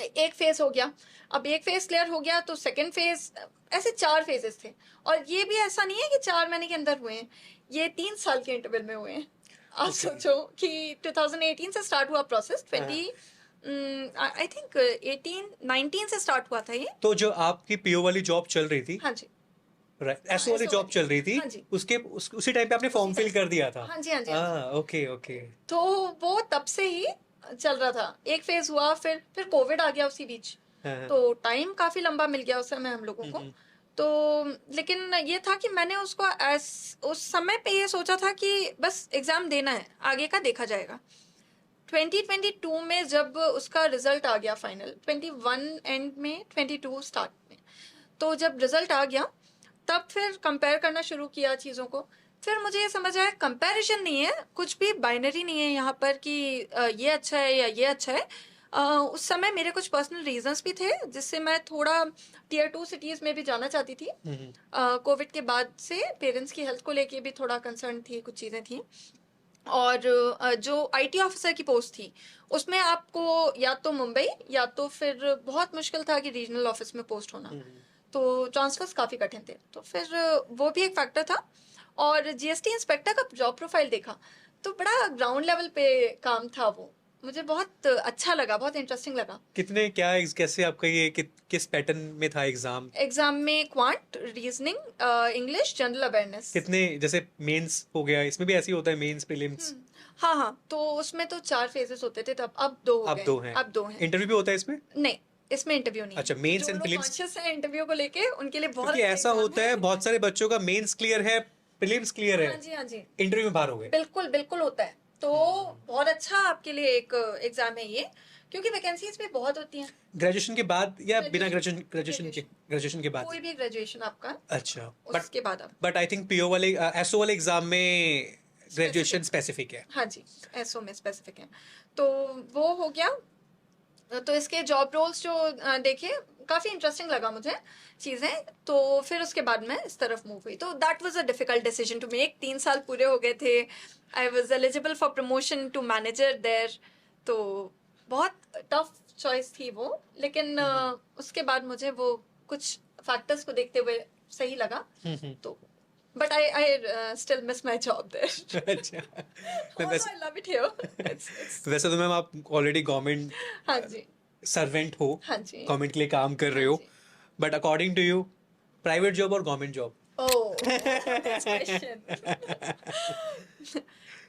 [SPEAKER 2] एक फेज हो गया, अब एक फेज क्लियर हो गया तो सेकंड फेज, ऐसे 4 फेजेस थे। और ये भी ऐसा नहीं है कि 4 महीने के अंदर हुए हैं, ये 3 साल के इंटरवल में हुए हैं। आप
[SPEAKER 1] ओके।
[SPEAKER 2] सोचो कि 2018 से स्टार्ट हुआ प्रोसेस,
[SPEAKER 1] हाँ।
[SPEAKER 2] 20 आई थिंक 18 19 से स्टार्ट हुआ था ये।
[SPEAKER 1] तो जो आपकी पीओ वाली जॉब चल रही थी,
[SPEAKER 2] हाँ जी।
[SPEAKER 1] राइट,
[SPEAKER 2] हाँ
[SPEAKER 1] एसओ वाली
[SPEAKER 2] ऐसो
[SPEAKER 1] जॉब
[SPEAKER 2] वाली।
[SPEAKER 1] चल रही थी,
[SPEAKER 2] हाँ जी।
[SPEAKER 1] उसी टाइम पे आपने
[SPEAKER 2] उसी
[SPEAKER 1] फॉर्म
[SPEAKER 2] टाइम
[SPEAKER 1] फिल कर दिया था?
[SPEAKER 2] हाँ जी हाँ जी हाँ जी।
[SPEAKER 1] Okay okay.
[SPEAKER 2] तो वो तब से ही चल रहा था, एक फेज हुआ, फिर कोविड आ गया उसी बीच।
[SPEAKER 1] हाँ।
[SPEAKER 2] तो टाइम काफी लंबा मिल गया उस समय हम लोगों को। तो लेकिन ये था कि मैंने उसको उस समय पे ये सोचा था कि बस एग्जाम देना है, आगे का देखा जाएगा। 2022 में जब उसका रिजल्ट आ गया फाइनल, 21 एंड में 22 स्टार्ट में, तो जब रिजल्ट आ गया तब फिर कंपेयर करना शुरू किया चीज़ों को। फिर मुझे ये समझ आया कंपैरिजन नहीं है, कुछ भी बाइनरी नहीं है यहाँ पर कि ये अच्छा है या ये अच्छा है। उस समय मेरे कुछ पर्सनल रीजंस भी थे जिससे मैं थोड़ा टियर 2 सिटीज़ में भी जाना चाहती थी। कोविड के बाद से पेरेंट्स की हेल्थ को लेके भी थोड़ा कंसर्न थी, कुछ चीज़ें थी। और जो आईटी ऑफिसर की पोस्ट थी उसमें आपको या तो मुंबई या तो फिर बहुत मुश्किल था कि रीजनल ऑफिस में पोस्ट होना, तो ट्रांसफर्स काफ़ी कठिन थे। तो फिर वो भी एक फैक्टर था। और जीएसटी इंस्पेक्टर का जॉब प्रोफाइल देखा तो बड़ा ग्राउंड लेवल पे काम था वो, मुझे बहुत अच्छा लगा, बहुत इंटरेस्टिंग लगा।
[SPEAKER 1] कितने क्या कैसे आपका ये किस पैटर्न में था एग्जाम?
[SPEAKER 2] एग्जाम में quant, reasoning, English, general awareness.
[SPEAKER 1] कितने, जैसे मेंस हो गया, इसमें भी ऐसे ही होता है, मेंस प्रीलिम्स?
[SPEAKER 2] हाँ हाँ, तो उसमें तो 4 फेजेस होते थे तब, अब 2 हो
[SPEAKER 1] अब
[SPEAKER 2] गए
[SPEAKER 1] 2 हैं?
[SPEAKER 2] अब 2 हैं।
[SPEAKER 1] इंटरव्यू भी होता है इसमें?
[SPEAKER 2] नहीं, इसमें इंटरव्यू नहीं
[SPEAKER 1] अच्छा,
[SPEAKER 2] है।
[SPEAKER 1] मेंस
[SPEAKER 2] जो
[SPEAKER 1] एंड
[SPEAKER 2] लोग
[SPEAKER 1] प्रीलिम्स।
[SPEAKER 2] कॉन्शियस हैं इंटरव्यू को लेके उनके लिए बहुत
[SPEAKER 1] क्योंकि
[SPEAKER 2] अच्छा
[SPEAKER 1] ऐसा
[SPEAKER 2] एग्जाम
[SPEAKER 1] होता है, बहुत सारे बच्चों का मेंस क्लियर है, प्रीलिम्स क्लियर है,
[SPEAKER 2] हाँ जी हाँ जी।
[SPEAKER 1] इंटरव्यू में बाहर हो गए।
[SPEAKER 2] बिल्कुल बिल्कुल होता है। तो बहुत अच्छा आपके लिए एक एग्जाम है ये, क्योंकि वैकेंसीज भी बहुत होती हैं।
[SPEAKER 1] ग्रेजुएशन के बाद या बिना
[SPEAKER 2] ग्रेजुएशन
[SPEAKER 1] ग्रेजुएशन के बाद?
[SPEAKER 2] कोई भी ग्रेजुएशन आपका,
[SPEAKER 1] अच्छा,
[SPEAKER 2] उसके बाद आप
[SPEAKER 1] बट आई थिंक पीओ वाले एसओ वाले एग्जाम में ग्रेजुएशन
[SPEAKER 2] स्पेसिफिक,
[SPEAKER 1] स्पेसिफिक है।
[SPEAKER 2] हाँ जी, एसओ में स्पेसिफिक है। तो वो हो गया। तो इसके जॉब रोल्स जो देखे, काफ़ी इंटरेस्टिंग लगा मुझे चीज़ें। तो फिर उसके बाद मैं इस तरफ मूव हुई, तो that was a difficult decision to make. 3 साल पूरे हो गए थे, I was eligible for promotion to manager there. तो बहुत टफ चॉइस थी वो, लेकिन उसके बाद मुझे वो कुछ फैक्टर्स को देखते हुए सही लगा। तो But I still miss my job there.
[SPEAKER 1] अच्छा। मैं
[SPEAKER 2] Although I love it here. It's
[SPEAKER 1] वैसे तो मैम आप ऑलरेडी गवर्नमेंट
[SPEAKER 2] हाँ जी,
[SPEAKER 1] सर्वेंट हो,
[SPEAKER 2] हाँ जी,
[SPEAKER 1] गवर्नमेंट के लिए काम कर
[SPEAKER 2] हाँ
[SPEAKER 1] रहे हो,
[SPEAKER 2] जी.
[SPEAKER 1] But according to you private job और government job?
[SPEAKER 2] Oh, that's question.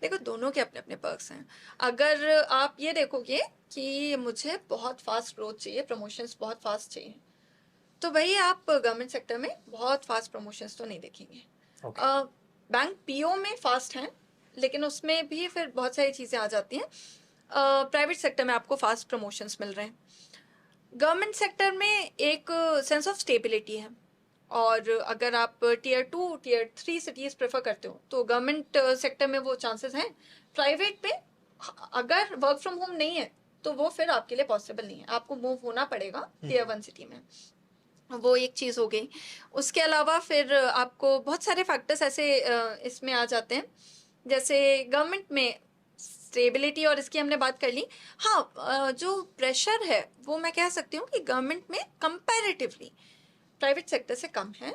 [SPEAKER 2] देखो दोनों के अपने अपने पर्क्स हैं. अगर आप ये देखोगे कि मुझे बहुत फास्ट ग्रोथ चाहिए, प्रमोशंस बहुत फास्ट चाहिए, तो भाई आप गवर्नमेंट सेक्टर में बहुत फास्ट प्रमोशंस तो नहीं देखेंगे.
[SPEAKER 1] ओके।
[SPEAKER 2] बैंक पीओ में फास्ट हैं, लेकिन उसमें भी फिर बहुत सारी चीज़ें आ जाती हैं. प्राइवेट सेक्टर में आपको फास्ट प्रमोशंस मिल रहे हैं. गवर्नमेंट सेक्टर में एक सेंस ऑफ स्टेबिलिटी है, और अगर आप टीयर 2 टीयर 3 सिटीज़ प्रेफर करते हो तो गवर्नमेंट सेक्टर में वो चांसेस हैं. प्राइवेट में अगर वर्क फ्रॉम होम नहीं है तो वो फिर आपके लिए पॉसिबल नहीं है, आपको मूव होना पड़ेगा टीयर 1 सिटी में. वो एक चीज़ हो गई. उसके अलावा फिर आपको बहुत सारे फैक्टर्स ऐसे इसमें आ जाते हैं, जैसे गवर्नमेंट में स्टेबिलिटी और इसकी हमने बात कर ली. हाँ, जो प्रेशर है वो मैं कह सकती हूँ कि गवर्नमेंट में कंपैरेटिवली प्राइवेट सेक्टर से कम है.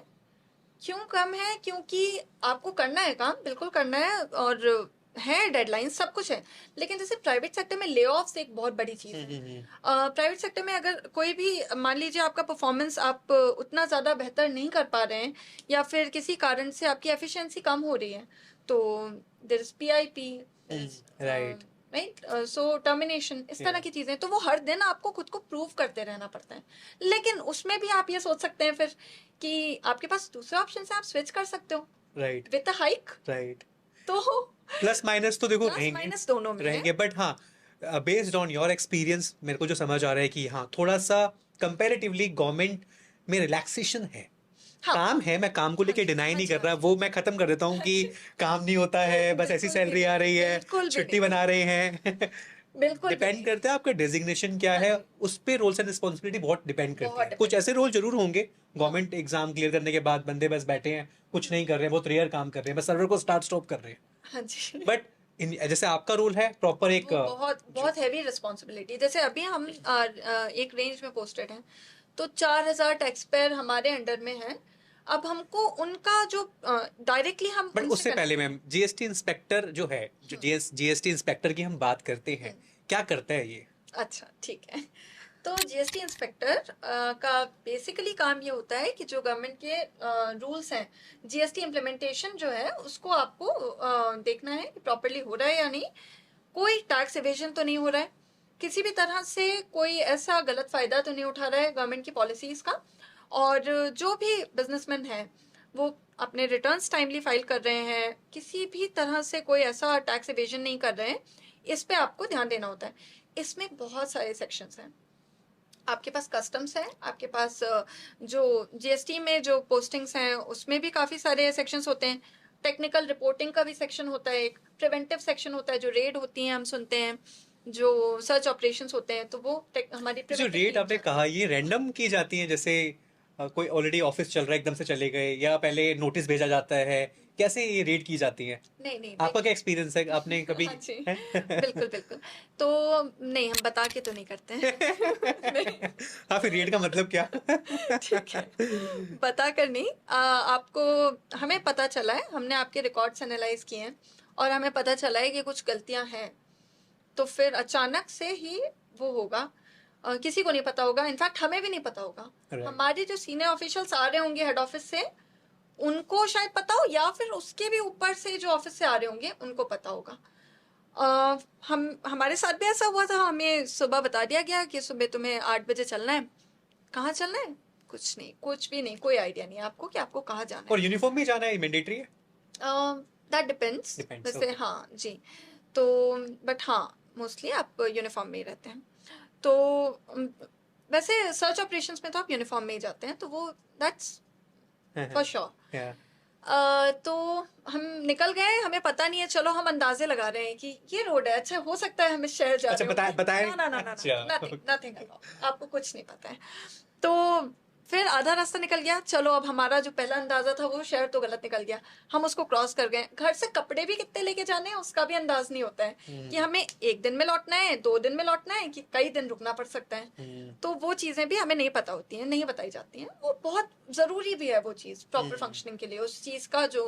[SPEAKER 2] क्यों कम है? क्योंकि आपको करना है काम, बिल्कुल करना है, और है डेडलाइन, सब कुछ है. लेकिन जैसे प्राइवेट सेक्टर में ले ऑफ्स एक बहुत बड़ी चीज़ है. प्राइवेट सेक्टर में अगर कोई भी, मान लीजिए आपका परफॉर्मेंस आप उतना ज़्यादा बेहतर नहीं कर पा रहे हैं, या फिर किसी कारण से आपकी एफिशिएंसी कम हो रही है, तो there is PIP,
[SPEAKER 1] right.
[SPEAKER 2] Right, so termination, इस तरह की चीज़ें. तो वो हर दिन आपको खुद को प्रूव करते रहना पड़ता है. लेकिन उसमें भी आप ये सोच सकते हैं फिर कि आपके पास दूसरा ऑप्शन है, आप स्विच कर सकते हो
[SPEAKER 1] right.
[SPEAKER 2] With a hike.
[SPEAKER 1] Right.
[SPEAKER 2] तो
[SPEAKER 1] प्लस माइनस तो देखो
[SPEAKER 2] प्लस
[SPEAKER 1] रहेंगे
[SPEAKER 2] माइनस दोनों में है.
[SPEAKER 1] रहेंगे, बट हाँ, बेस्ड ऑन योर एक्सपीरियंस मेरे को जो समझ आ रहा है कि हाँ, थोड़ा सा कंपैरेटिवली गवर्नमेंट में रिलैक्सेशन है.
[SPEAKER 2] हाँ,
[SPEAKER 1] काम है, मैं काम को लेके डिनाई
[SPEAKER 2] हाँ
[SPEAKER 1] नहीं
[SPEAKER 2] जी,
[SPEAKER 1] कर रहा,
[SPEAKER 2] हाँ
[SPEAKER 1] वो मैं खत्म कर देता हूँ कि काम नहीं होता है, बस ऐसी
[SPEAKER 2] बिल्कुल भी
[SPEAKER 1] सैलरी आ
[SPEAKER 2] नहीं,
[SPEAKER 1] रही है,
[SPEAKER 2] बिल्कुल भी
[SPEAKER 1] छुट्टी
[SPEAKER 2] नहीं,
[SPEAKER 1] बना रहे हैं.
[SPEAKER 2] बिल्कुल भी
[SPEAKER 1] डिपेंड
[SPEAKER 2] नहीं.
[SPEAKER 1] करता है आपका डेजिग्नेशन क्या
[SPEAKER 2] हाँ
[SPEAKER 1] है,
[SPEAKER 2] जी,
[SPEAKER 1] उस पे रोल्स एंड रिस्पॉन्सिबिलिटी बहुत डिपेंड करती
[SPEAKER 2] बहुत
[SPEAKER 1] है. कुछ
[SPEAKER 2] डिपेंड
[SPEAKER 1] ऐसे
[SPEAKER 2] करता
[SPEAKER 1] रोल जरूर होंगे,
[SPEAKER 2] है. हाँ,
[SPEAKER 1] गवर्नमेंट एग्जाम क्लियर करने के बाद बंदे बस बैठे हैं, कुछ नहीं कर रहे हैं, बहुत रेयर काम कर रहे हैं, बस सर्वर को स्टार्ट स्टॉप कर रहे हैं.
[SPEAKER 2] हाँ जी.
[SPEAKER 1] बट जैसे आपका रोल है प्रॉपर एक
[SPEAKER 2] वो बहुत बहुत हैवी रिस्पॉन्सिबिलिटी. जैसे अभी हम एक रेंज में पोस्टेड हैं, तो 4,000 टैक्स पेयर हमारे अंडर में है. अब हमको उनका जो डायरेक्टली हम
[SPEAKER 1] बट
[SPEAKER 2] उनसे
[SPEAKER 1] उससे पहले मैम, जीएसटी इंस्पेक्टर जो है, जो जीएसटी इंस्पेक्टर की हम बात करते हैं, क्या करता है ये?
[SPEAKER 2] अच्छा, ठीक है. तो जीएसटी इंस्पेक्टर का बेसिकली काम ये होता है कि जो गवर्नमेंट के रूल्स हैं, जीएसटी इम्प्लीमेंटेशन जो है उसको आपको देखना है कि प्रॉपरली हो रहा है या नहीं, कोई टैक्स एवेजन तो नहीं हो रहा है, किसी भी तरह से कोई ऐसा गलत फायदा तो नहीं उठा रहा है गवर्नमेंट की पॉलिसीज का, और जो भी बिजनेसमैन है वो अपने रिटर्न्स टाइमली फाइल कर रहे हैं, किसी भी तरह से कोई ऐसा टैक्स एवेजन नहीं कर रहे हैं. इस पे आपको ध्यान देना होता है. इसमें बहुत सारे सेक्शंस हैं. आपके पास कस्टम्स है, आपके पास जो जीएसटी में जो पोस्टिंग्स हैं उसमें भी काफ़ी सारे सेक्शंस होते हैं. टेक्निकल रिपोर्टिंग का भी सेक्शन होता है, एक प्रिवेंटिव सेक्शन होता है, जो रेड होती हैं हम सुनते हैं, जो सर्च ऑपरेशंस होते हैं, तो वो हमारी
[SPEAKER 1] जो
[SPEAKER 2] preventive
[SPEAKER 1] रेट
[SPEAKER 2] team
[SPEAKER 1] आपने
[SPEAKER 2] जाती
[SPEAKER 1] कहा, ये रैंडम की जाती है? जैसे कोई ऑलरेडी ऑफिस चल रहा है, एकदम से चले गए, या पहले नोटिस भेजा जाता है, कैसे ये रेट की जाती है?
[SPEAKER 2] है. नहीं नहीं,
[SPEAKER 1] आपका क्या एक्सपीरियंस है, आपने कभी
[SPEAKER 2] हाँ जी,
[SPEAKER 1] है?
[SPEAKER 2] बिल्कुल बिल्कुल. तो नहीं, हम बता के तो नहीं करते हैं. नहीं,
[SPEAKER 1] हाँ, फिर रेट का मतलब क्या?
[SPEAKER 2] ठीक है, बता कर नहीं. आपको, हमें पता चला है, हमने आपके रिकॉर्ड्स एनालाइज किए हैं और हमें पता चला है कि कुछ गलतियां हैं, तो फिर अचानक से ही वो होगा. किसी को नहीं पता होगा, इनफैक्ट हमें भी नहीं पता होगा.
[SPEAKER 1] Right.
[SPEAKER 2] हमारे जो सीनियर ऑफिशियल्स आ रहे होंगे हेड ऑफिस से, उनको शायद पता हो, या फिर उसके भी ऊपर से जो ऑफिस से आ रहे होंगे उनको पता होगा. हम हमारे साथ भी ऐसा हुआ था. हमें सुबह बता दिया गया कि सुबह तुम्हें 8 बजे चलना है. कहाँ चलना है? कुछ नहीं, कुछ भी नहीं, कोई आइडिया नहीं है आपको कि आपको कहाँ जाना है.
[SPEAKER 1] और यूनिफॉर्म में जाना है, मैंडेटरी है?
[SPEAKER 2] That depends.
[SPEAKER 1] Depends,
[SPEAKER 2] वैसे
[SPEAKER 1] okay.
[SPEAKER 2] हाँ जी. तो बट हाँ, मोस्टली आप यूनिफॉर्म में ही रहते हैं. तो वैसे सर्च ऑपरेशंस में तो आप यूनिफॉर्म में ही जाते हैं, तो वो दैट्स फॉर श्योर.
[SPEAKER 1] Yeah.
[SPEAKER 2] तो हम निकल गए, हमें पता नहीं है, चलो हम अंदाजे लगा रहे हैं कि ये रोड है, अच्छा हो सकता है हम इस शहर जा
[SPEAKER 1] अच्छा,
[SPEAKER 2] रहे
[SPEAKER 1] बताएं
[SPEAKER 2] हो.
[SPEAKER 1] बताएं.
[SPEAKER 2] ना ना ना ना,
[SPEAKER 1] अच्छा,
[SPEAKER 2] नथिंग नथिंग, आपको कुछ नहीं पता है. तो फिर आधा रास्ता निकल गया, चलो अब हमारा जो पहला अंदाजा था वो शहर तो गलत निकल गया, हम उसको क्रॉस कर गए। घर से कपड़े भी कितने लेके जाने हैं उसका भी अंदाज नहीं होता है कि हमें एक दिन में लौटना है, 2 दिन में लौटना है, कि कई दिन रुकना पड़ सकता है। तो वो चीजें भी हमें नहीं पता होती हैं, नहीं बताई जाती हैं। वो बहुत जरूरी भी है वो चीज प्रॉपर फंक्शनिंग के लिए, उस चीज का जो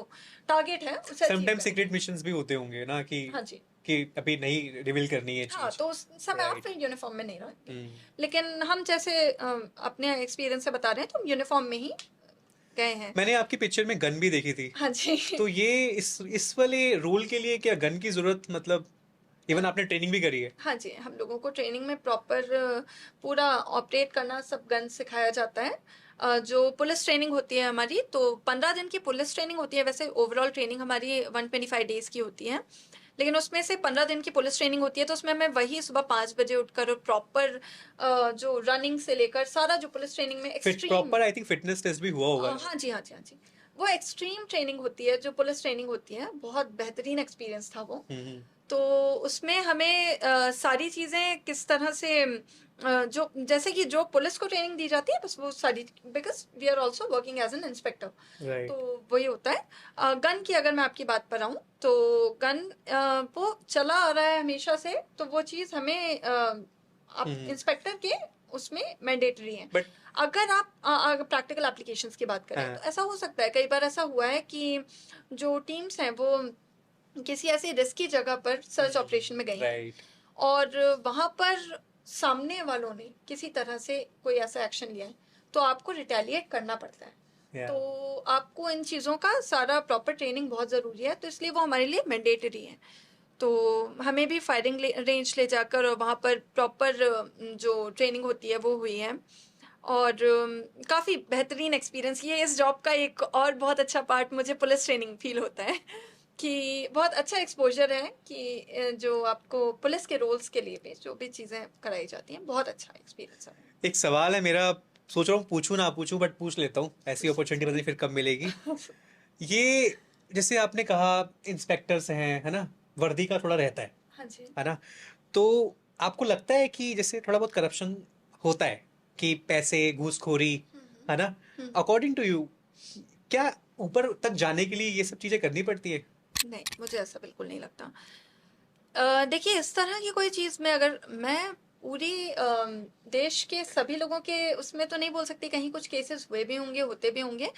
[SPEAKER 2] टारगेट है उसे अचीव
[SPEAKER 1] समटाइम
[SPEAKER 2] करना।
[SPEAKER 1] सीक्रेट मिशंस भी होते होंगे ना कि
[SPEAKER 2] हाँ जी।
[SPEAKER 1] अभी नहीं रिवील करनी है
[SPEAKER 2] हाँ,
[SPEAKER 1] चीज।
[SPEAKER 2] तो उस समय आप
[SPEAKER 1] राइट।
[SPEAKER 2] फिर यूनिफॉर्म में नहीं रहेंगे, लेकिन हम जैसे अपने एक्सपीरियंस से बता रहे हैं तो हम यूनिफॉर्म में ही गए हैं।
[SPEAKER 1] मैंने आपकी पिक्चर में गन भी देखी थी,
[SPEAKER 2] हाँ जी।
[SPEAKER 1] तो ये इस वाले रोल के लिए क्या गन की जरूरत, मतलब इवन आपने ट्रेनिंग भी करी है?
[SPEAKER 2] हाँ जी, हम लोगों को ट्रेनिंग में प्रॉपर पूरा ऑपरेट करना, सब गन सिखाया जाता है। जो पुलिस ट्रेनिंग होती है हमारी, तो 15 दिन की पुलिस ट्रेनिंग होती है। वैसे ओवरऑल ट्रेनिंग हमारी 125 डेज की होती है, लेकिन उसमें से 15 दिन की पुलिस ट्रेनिंग होती है। तो उसमें हमें वही सुबह 5 बजे उठकर और प्रॉपर जो रनिंग से लेकर सारा जो पुलिस ट्रेनिंग में
[SPEAKER 1] fit
[SPEAKER 2] extreme.
[SPEAKER 1] Proper I think fitness test भी हुआ होगा।
[SPEAKER 2] हाँ जी, हाँ जी, हाँ जी। वो एक्सट्रीम ट्रेनिंग होती है, जो पुलिस ट्रेनिंग होती है, बहुत बेहतरीन एक्सपीरियंस था वो। तो उसमें हमें सारी चीज़ें किस तरह से जो जैसे कि जो पुलिस को ट्रेनिंग दी जाती है, बस वो सारी, because we are also working as an inspector.
[SPEAKER 1] Right.
[SPEAKER 2] तो वही होता है। गन की अगर मैं आपकी बात पर आऊँ तो गन वो चला आ रहा है हमेशा से, तो वो चीज़ हमें आप इंस्पेक्टर के उसमें मैंडेटरी है।
[SPEAKER 1] बट
[SPEAKER 2] अगर आप अगर प्रैक्टिकल एप्लीकेशंस की बात करें,
[SPEAKER 1] हाँ।
[SPEAKER 2] तो ऐसा हो सकता है, कई बार ऐसा हुआ है कि जो टीम्स हैं वो किसी ऐसी रिस्की जगह पर सर्च ऑपरेशन में गई हैं,
[SPEAKER 1] राइट।
[SPEAKER 2] और वहां पर सामने वालों ने किसी तरह से कोई ऐसा एक्शन लिया है, तो आपको रिटेलिएट करना पड़ता है।
[SPEAKER 1] या
[SPEAKER 2] तो आपको इन चीज़ों का सारा प्रॉपर ट्रेनिंग बहुत ज़रूरी है, तो इसलिए वो हमारे लिए मैंडेटरी है। तो हमें भी फायरिंग रेंज ले जाकर और वहाँ पर प्रॉपर जो ट्रेनिंग होती है वो हुई है। और काफ़ी बेहतरीन एक्सपीरियंस, ये इस जॉब का एक और बहुत अच्छा पार्ट मुझे पुलिस ट्रेनिंग फील होता है कि बहुत अच्छा एक्सपोजर है कि जो आपको पुलिस के रोल्स के लिए भी जो भी चीज़ें कराई जाती हैं, बहुत अच्छा एक्सपीरियंस है।
[SPEAKER 1] एक सवाल है मेरा, सोच रहा हूँ पूछूं ना पूछूं, बट पूछ लेता हूँ, ऐसी अपॉर्चुनिटी पता नहीं फिर कब मिलेगी। ये जैसे आपने कहा इंस्पेक्टर्स हैं, है ना, वर्दी का थोड़ा रहता
[SPEAKER 2] हाँ जी।
[SPEAKER 1] है ना, तो आपको लगता है कि जैसे थोड़ा बहुत करप्शन होता है कि पैसे घूसखोरी, है ना, अकॉर्डिंग टू यू क्या ऊपर तक जाने के लिए ये सब चीजें करनी पड़ती है?
[SPEAKER 2] नहीं, मुझे ऐसा बिल्कुल नहीं लगता। देखिए, इस तरह की कोई चीज़ में अगर मैं पूरी देश के सभी लोगों के उसमें तो नहीं बोल सकती, कहीं कुछ केसेस हुए भी होंगे, होते भी होंगे,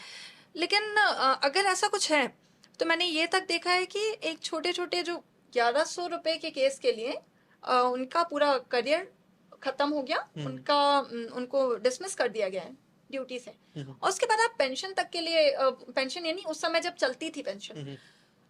[SPEAKER 2] लेकिन अगर ऐसा कुछ है तो मैंने ये तक देखा है कि एक छोटे छोटे जो 1100 रुपए के केस के लिए उनका पूरा करियर खत्म हो गया, उनका उनको डिसमिस कर दिया गया है ड्यूटी से। और उसके बाद आप पेंशन तक के लिए, पेंशन यानी उस समय जब चलती थी पेंशन,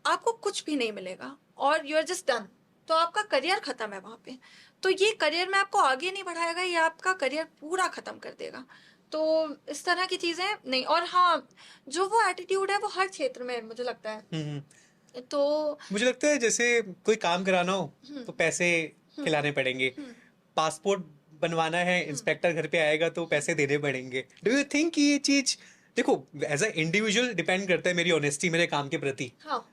[SPEAKER 2] आपको कुछ भी नहीं मिलेगा और यू आर जस्ट डन। तो आपका करियर खत्म है वहां पे। तो ये करियर में आपको आगे नहीं बढ़ाएगा, ये आपका करियर पूरा खत्म कर देगा। तो इस तरह की चीजें नहीं। और हाँ, जो वो एटीट्यूड है वो हर क्षेत्र में मुझे लगता है। तो
[SPEAKER 1] मुझे लगता है जैसे कोई काम कराना हो तो पैसे खिलाने पड़ेंगे, पासपोर्ट बनवाना है इंस्पेक्टर घर पे आएगा तो पैसे देने पड़ेंगे। डू यू थिंक कि ये चीज, देखो एज अ इंडिविजुअल डिपेंड करता है मेरी ऑनेस्टी मेरे काम के प्रति,
[SPEAKER 2] हाँ,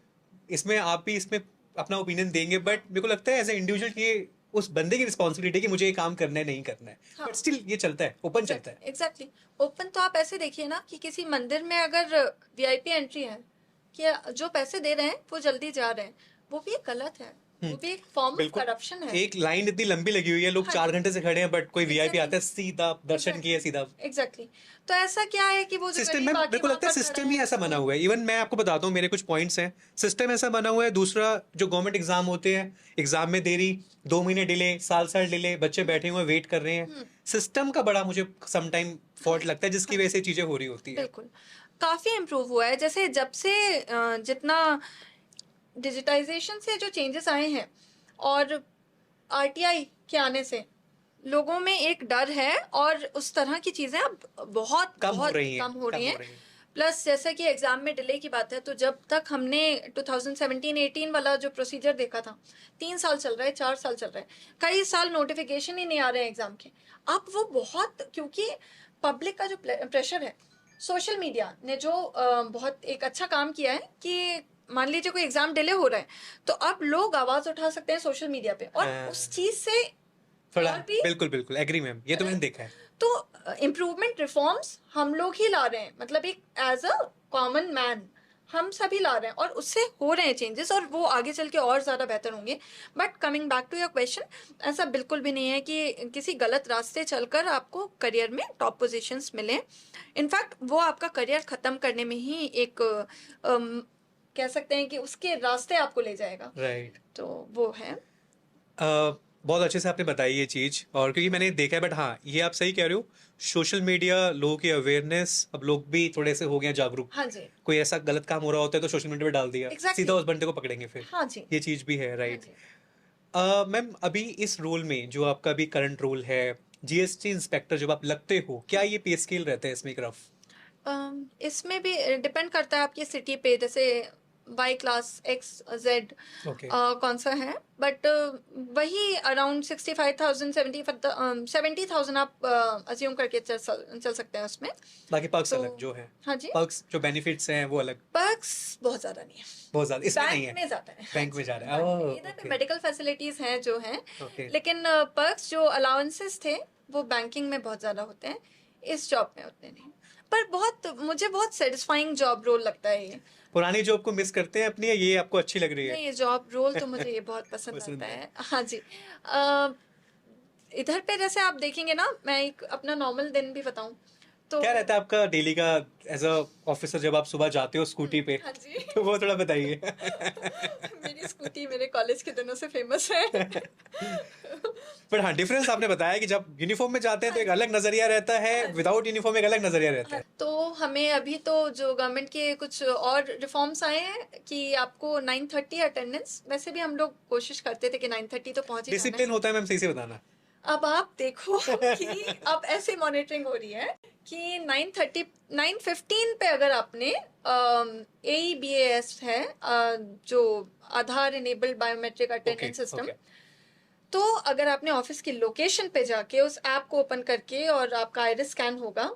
[SPEAKER 1] इसमें आप भी इसमें अपना ओपिनियन देंगे, बट मेरे को लगता है एज अ इंडिविजुअल कि ये उस बंदे की रिस्पॉन्सिबिलिटी है कि मुझे ये काम करना है नहीं करना है,
[SPEAKER 2] हाँ,
[SPEAKER 1] बट स्टिल ये चलता है, ओपन चलता है।
[SPEAKER 2] एग्जैक्टली। ओपन तो आप ऐसे देखिए ना कि किसी मंदिर में अगर वीआईपी एंट्री है, कि जो पैसे दे रहे हैं वो जल्दी जा रहे हैं, वो भी एक गलत है, वो भी एक फॉर्म ऑफ
[SPEAKER 1] बिल्कुल।
[SPEAKER 2] करप्शन है।
[SPEAKER 1] एक लाइन इतनी लंबी लगी हुई है, लोग
[SPEAKER 2] हाँ
[SPEAKER 1] 4 घंटे से खड़े हैं, बट कोई वीआईपी
[SPEAKER 2] Exactly.
[SPEAKER 1] आता है सीधा दर्शन किए सीधा।
[SPEAKER 2] एग्जैक्टली। तो ऐसा क्या है कि वो जो
[SPEAKER 1] सिस्टम में
[SPEAKER 2] गरीब
[SPEAKER 1] मेरे
[SPEAKER 2] आके
[SPEAKER 1] को
[SPEAKER 2] वहां
[SPEAKER 1] लगता है
[SPEAKER 2] पर खड़ा
[SPEAKER 1] सिस्टम
[SPEAKER 2] है
[SPEAKER 1] ही ऐसा बना हुआ है। इवन मैं आपको बताता हूँ मेरे कुछ पॉइंट्स हैं, सिस्टम ऐसा बना हुआ है। दूसरा, जो गवर्नमेंट एग्जाम होते हैं, एग्जाम में देरी, 2 महीने डिले, साल डिले, बच्चे बैठे हुए वेट कर रहे हैं, सिस्टम का बड़ा मुझे समटाइम फॉल्ट लगता है, जिसकी वजह से चीजें हो रही होती है।
[SPEAKER 2] बिल्कुल काफी इम्प्रूव हुआ है। जैसे जब से जितना डिजिटाइजेशन से जो चेंजेस आए हैं और आरटीआई के आने से लोगों में एक डर है, और उस तरह की चीजें अब बहुत
[SPEAKER 1] कम हो
[SPEAKER 2] बहुत
[SPEAKER 1] रही हैं,
[SPEAKER 2] कम हो रही हैं।
[SPEAKER 1] हैं।
[SPEAKER 2] प्लस जैसे कि एग्जाम में डिले की बात है, तो जब तक हमने 2017-18 वाला जो प्रोसीजर देखा था, 3 साल चल रहा है, 4 साल चल रहा है, कई साल नोटिफिकेशन ही नहीं आ रहे हैं एग्जाम के। अब वो बहुत, क्योंकि पब्लिक का जो प्रेशर है, सोशल मीडिया ने जो बहुत एक अच्छा काम किया है कि मान लीजिए कोई एग्जाम डिले हो रहा है, तो अब लोग आवाज उठा सकते हैं सोशल मीडिया पे, और उस चीज से
[SPEAKER 1] थोड़ा
[SPEAKER 2] और भी,
[SPEAKER 1] बिल्कुल बिल्कुल एग्री मैम, ये तो मैंने देखा है।
[SPEAKER 2] तो इम्प्रूवमेंट रिफॉर्म्स हम लोग ही ला रहे हैं, मतलब एक एज अ कॉमन मैन हम सभी ला रहे हैं और उससे हो रहे हैं चेंजेस और वो आगे चल के और ज़्यादा बेहतर होंगे। But coming back to your question, ऐसा बिल्कुल भी नहीं है कि किसी गलत रास्ते चलकर आपको करियर में टॉप पोजीशंस मिले। इनफैक्ट वो आपका करियर ख़त्म करने में ही एक कह सकते हैं कि उसके रास्ते आपको ले जाएगा।
[SPEAKER 1] राइट।
[SPEAKER 2] तो वो है।
[SPEAKER 1] बहुत अच्छे से आपने बताई ये चीज, और क्योंकि मैंने देखा है, बट हाँ ये आप सही कह रहे हो, सोशल मीडिया, लोगों की अवेयरनेस, अब लोग भी थोड़े से हो गए हैं जागरूक।
[SPEAKER 2] हाँ जी,
[SPEAKER 1] कोई ऐसा गलत काम हो रहा होता है तो सोशल मीडिया पे डाल दिया,
[SPEAKER 2] एग्जैक्टली
[SPEAKER 1] सीधा उस बंदे को पकड़ेंगे फिर।
[SPEAKER 2] हाँ जी,
[SPEAKER 1] ये चीज भी है,
[SPEAKER 2] हाँ
[SPEAKER 1] राइट।
[SPEAKER 2] जी।
[SPEAKER 1] मैम अभी इस रोल में जो आपका अभी करंट रोल है, जीएसटी इंस्पेक्टर जब आप लगते हो, क्या ये पे स्केल रहता है इसमें एक रफ?
[SPEAKER 2] इसमें भी डिपेंड करता है आपकी सिटी पे, जैसे Y class X Z
[SPEAKER 1] okay.
[SPEAKER 2] कौन सा है, बट वही अराउंड 65,000 70,000 आप अज्यूम करके चल सकते हैं उसमें।
[SPEAKER 1] बाकी पर्क्स
[SPEAKER 2] तो
[SPEAKER 1] अलग जो है,
[SPEAKER 2] हाँ जी,
[SPEAKER 1] पर्क्स जो बेनिफिट्स हैं वो अलग।
[SPEAKER 2] पर्क्स बहुत ज़्यादा नहीं है,
[SPEAKER 1] बहुत ज्यादा इसमें नहीं
[SPEAKER 2] बैंक
[SPEAKER 1] है।
[SPEAKER 2] में ज़्यादा है। हाँ
[SPEAKER 1] बैंक में
[SPEAKER 2] जी,
[SPEAKER 1] जा रहा है,
[SPEAKER 2] बैंक में
[SPEAKER 1] ओह
[SPEAKER 2] इधर पे
[SPEAKER 1] ओके।
[SPEAKER 2] मेडिकल फैसिलिटीज़ हैं जो हैं,
[SPEAKER 1] ओके।
[SPEAKER 2] लेकिन पर्क्स जो अलाउंसेस थे वो बैंकिंग में बहुत ज़्यादा होते हैं, इस जॉब में उतने नहीं। पर मुझे बहुत सेटिस्फाइंग जॉब रोल लगता है ये।
[SPEAKER 1] पुरानी जॉब को मिस करते हैं अपनी, या ये आपको अच्छी लग रही है?
[SPEAKER 2] नहीं, ये जॉब रोल तो मुझे ये बहुत पसंद
[SPEAKER 1] पसंद
[SPEAKER 2] आता
[SPEAKER 1] है।
[SPEAKER 2] है। हाँ जी। अ, इधर पे जैसे आप देखेंगे ना, मैं एक अपना नॉर्मल दिन भी बताऊं तो
[SPEAKER 1] क्या रहता है आपका डेली का एज अ ऑफिसर जब आप सुबह जाते हो स्कूटी पे?
[SPEAKER 2] हाँ जी।
[SPEAKER 1] तो वो थोड़ा बताइए।
[SPEAKER 2] मेरी स्कूटी मेरे कॉलेज के दिनों से फेमस है।
[SPEAKER 1] पर हाँ, डिफरेंस आपने बताया कि जब यूनिफॉर्म में जाते हैं तो एक अलग नजरिया रहता है,
[SPEAKER 2] हाँ जी।
[SPEAKER 1] विदाउट यूनिफॉर्म एक अलग नजरिया रहता
[SPEAKER 2] हाँ,
[SPEAKER 1] है।
[SPEAKER 2] तो हमें अभी तो जो गवर्नमेंट के कुछ और रिफॉर्म्स आए हैं कि आपको 9:30 अटेंडेंस, वैसे भी हम लोग कोशिश करते थे कि 9:30 तो पहुंच ही जाना है।
[SPEAKER 1] डिसिप्लिन होता है मैम, सही से बताना।
[SPEAKER 2] अब आप देखो कि अब ऐसे मॉनिटरिंग हो रही है कि 9:30 9:15 पे अगर आपने AEBAS है, जो Aadhaar enabled biometric
[SPEAKER 1] okay
[SPEAKER 2] attendance system,
[SPEAKER 1] okay.
[SPEAKER 2] तो अगर आपने ऑफिस की लोकेशन पे जाके उस ऐप को ओपन करके और आपका आइरिस स्कैन होगा,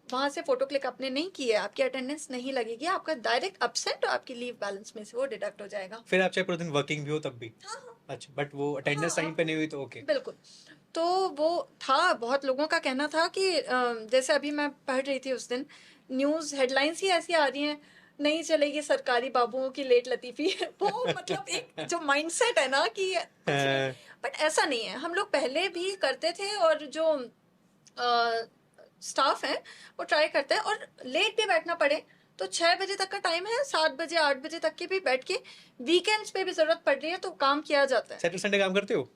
[SPEAKER 2] वहां से फोटो क्लिक आपने नहीं की है, आपकी अटेंडेंस नहीं लगेगी, आपका डायरेक्ट अपसेंट और आपकी लीव बैलेंस में से वो डिडक्ट हो जाएगा।
[SPEAKER 1] फिर आप चाहे पूरा दिन वर्किंग भी हो तब भी?
[SPEAKER 2] हाँ हाँ
[SPEAKER 1] अच्छा, बट वो अटेंडेंस टाइम
[SPEAKER 2] आप
[SPEAKER 1] पे नहीं हुई तो ओके।
[SPEAKER 2] बिल्कुल। तो वो था, बहुत लोगों का कहना था कि जैसे अभी मैं पढ़ रही थी उस दिन, न्यूज़ हेडलाइंस ही ऐसी आ रही हैं, नहीं चलेगी सरकारी बाबुओं की लेट लतीफ़ी। वो मतलब एक जो माइंडसेट है ना कि कुछ नहीं, बट ऐसा नहीं है, हम लोग पहले भी करते थे और जो स्टाफ है वो ट्राई करते हैं, और लेट भी बैठना पड़े तो 6 बजे तक का टाइम है, 7 बजे 8 बजे तक के भी बैठ के, वीकेंड्स पे भी जरूरत पड़ रही है तो काम किया जाता है,
[SPEAKER 1] सैटरडे संडे काम करते हो?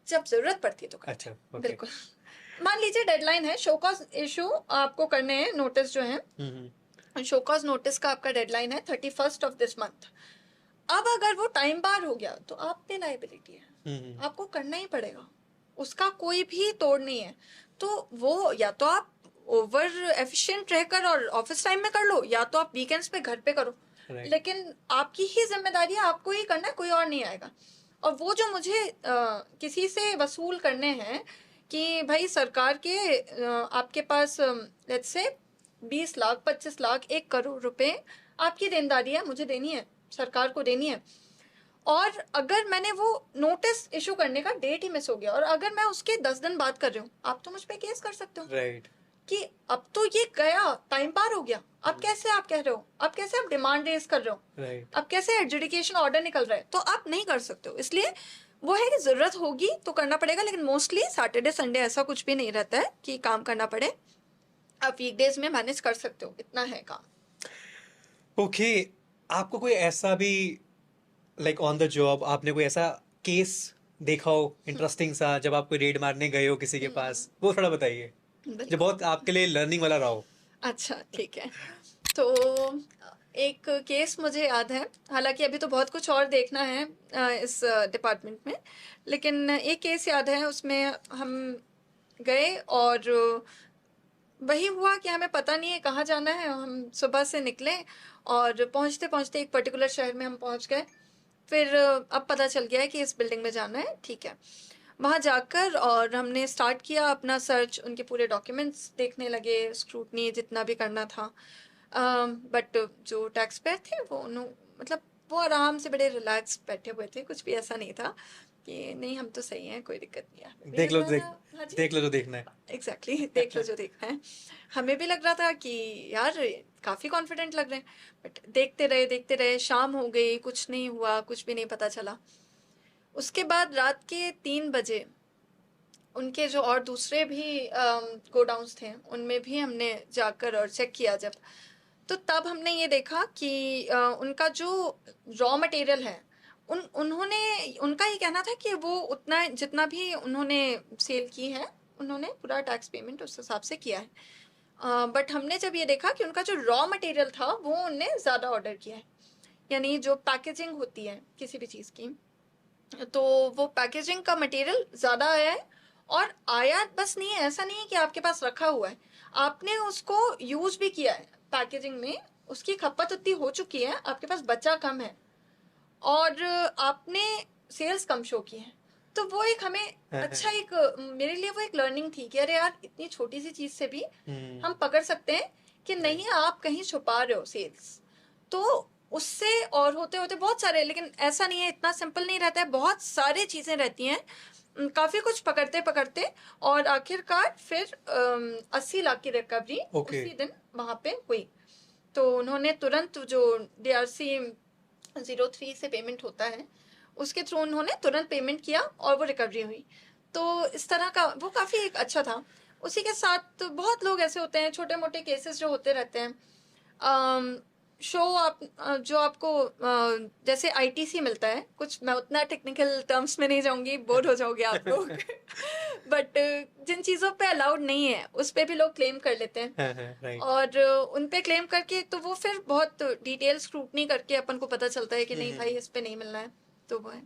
[SPEAKER 2] जब जरूरत पड़ती है तो करते
[SPEAKER 1] अच्छा
[SPEAKER 2] हैं।
[SPEAKER 1] ओके।
[SPEAKER 2] बिल्कुल। मान लीजिए डेडलाइन है, शो कॉज इशू आपको करने हैं, नोटिस जो है, शो कॉज नोटिस का आपका डेडलाइन है 31st ऑफ दिस मंथ। अब अगर वो टाइम बार हो गया तो आप पे लाइबिलिटी है, आपको करना ही पड़ेगा, उसका कोई भी तोड़ नहीं है। तो वो या तो आप ओवर एफिशिएंट रहकर और ऑफिस टाइम में कर लो, या तो आप वीकेंड्स पे घर पे करो,
[SPEAKER 1] राइट।
[SPEAKER 2] लेकिन आपकी ही जिम्मेदारी है, आपको ही करना है, कोई और नहीं आएगा। और वो जो मुझे किसी से वसूल करने हैं कि भाई सरकार के आपके पास लेट्स से 20 लाख 25 लाख 1 करोड़ रुपए आपकी देनदारी है, मुझे देनी है, सरकार को देनी है, और अगर मैंने वो नोटिस इशू करने का डेट ही मिस हो गया और अगर मैं उसके 10 दिन बाद कर रही हूँ, आप तो मुझ पे केस कर सकते हो
[SPEAKER 1] राइट।
[SPEAKER 2] कि अब तो ये गया, टाइम पार हो गया, अब कैसे आप कह रहे हो, अब कैसे आप डिमांड रेज कर रहे हो,
[SPEAKER 1] राइट।
[SPEAKER 2] अब कैसे एडजुडिकेशन ऑर्डर निकल रहा है, तो आप नहीं कर सकते हो। इसलिए वो है कि जरूरत होगी तो करना पड़ेगा, लेकिन मोस्टली सैटरडे संडे ऐसा कुछ भी नहीं रहता है कि काम करना पड़े, आप वीकडेज में मैनेज कर सकते हो, इतना है काम।
[SPEAKER 1] ओके। आपको कोई ऐसा भी, लाइक ऑन द जॉब, आपने कोई ऐसा केस देखा हो इंटरेस्टिंग सा, जब आप कोई रेड मारने गए हो किसी के पास, वो थोड़ा बताइए, जो
[SPEAKER 2] बिल्कुल।
[SPEAKER 1] बहुत आपके लिए लर्निंग वाला रहा हो।
[SPEAKER 2] अच्छा ठीक है। तो एक केस मुझे याद है, हालांकि अभी तो बहुत कुछ और देखना है इस डिपार्टमेंट में, लेकिन एक केस याद है, उसमें हम गए और वही हुआ कि हमें पता नहीं है कहाँ जाना है, हम सुबह से निकले और पहुँचते पहुँचते एक पर्टिकुलर शहर में हम पहुँच गए, फिर अब पता चल गया है कि इस बिल्डिंग में जाना है, ठीक है। वहाँ जाकर और हमने स्टार्ट किया अपना सर्च, उनके पूरे डॉक्यूमेंट्स देखने लगे, स्क्रूटनी जितना भी करना था, बट जो टैक्स पेयर थे वो मतलब वो आराम से बड़े रिलैक्स बैठे हुए थे, कुछ भी ऐसा नहीं था। कि नहीं हम तो सही हैं, कोई दिक्कत नहीं है। हमें भी
[SPEAKER 1] देख
[SPEAKER 2] लग
[SPEAKER 1] लो,
[SPEAKER 2] रहा
[SPEAKER 1] देख
[SPEAKER 2] था, हाँ जी,
[SPEAKER 1] देख लो जो देखना है।
[SPEAKER 2] एग्जैक्टली देख लो जो देखना है। हमें भी लग रहा था कि यार काफी कॉन्फिडेंट लग रहे हैं, बट देखते रहे, शाम हो गई, कुछ नहीं हुआ, कुछ भी नहीं पता चला। उसके बाद रात के 3 बजे उनके जो और दूसरे भी गोडाउन्स थे उनमें भी हमने जाकर और चेक किया जब, तो तब हमने ये देखा कि उनका जो रॉ मटेरियल है, उन्होंने उनका ये कहना था कि वो उतना जितना भी उन्होंने सेल की है उन्होंने पूरा टैक्स पेमेंट उस हिसाब से किया है। बट हमने जब ये देखा कि उनका जो रॉ मटेरियल था वो उनने ज़्यादा ऑर्डर किया है, यानी जो पैकेजिंग होती है किसी भी चीज़ की, तो वो पैकेजिंग का मटेरियल ज़्यादा आया है। और आया बस नहीं है, ऐसा नहीं है कि आपके पास रखा हुआ है, आपने उसको यूज़ भी किया है पैकेजिंग में, उसकी खपत उतनी हो चुकी है, आपके पास बचा कम है और आपने सेल्स कम शो की है। तो वो एक हमें अच्छा एक मेरे लिए वो एक लर्निंग थी कि अरे यार इतनी छोटी सी चीज़ से भी हम पकड़ सकते हैं कि नहीं आप कहीं छुपा रहे हो सेल्स। तो उससे और होते होते बहुत सारे, लेकिन ऐसा नहीं है, इतना सिंपल नहीं रहता है, बहुत सारी चीज़ें रहती हैं। काफ़ी कुछ पकड़ते पकड़ते और आखिरकार फिर 80 लाख की रिकवरी
[SPEAKER 1] ओके।
[SPEAKER 2] उसी दिन वहाँ पे हुई। तो उन्होंने तुरंत जो DRC 03 से पेमेंट होता है उसके थ्रू उन्होंने तुरंत पेमेंट किया और वो रिकवरी हुई। तो इस तरह का वो काफ़ी एक अच्छा था। उसी के साथ तो बहुत लोग ऐसे होते हैं, छोटे मोटे केसेस जो होते रहते हैं। शो आप जो आपको जैसे ITC मिलता है कुछ, मैं उतना टेक्निकल टर्म्स में नहीं जाऊंगी, बोर हो जाओगे आप लोग। बट जिन चीज़ों पे अलाउड नहीं है उस पे भी लोग क्लेम कर लेते हैं,
[SPEAKER 1] राइट।
[SPEAKER 2] और उन पे क्लेम करके तो वो फिर बहुत डिटेल स्क्रूटनी करके अपन को पता चलता है कि नहीं भाई इस पे नहीं मिलना है। तो वो है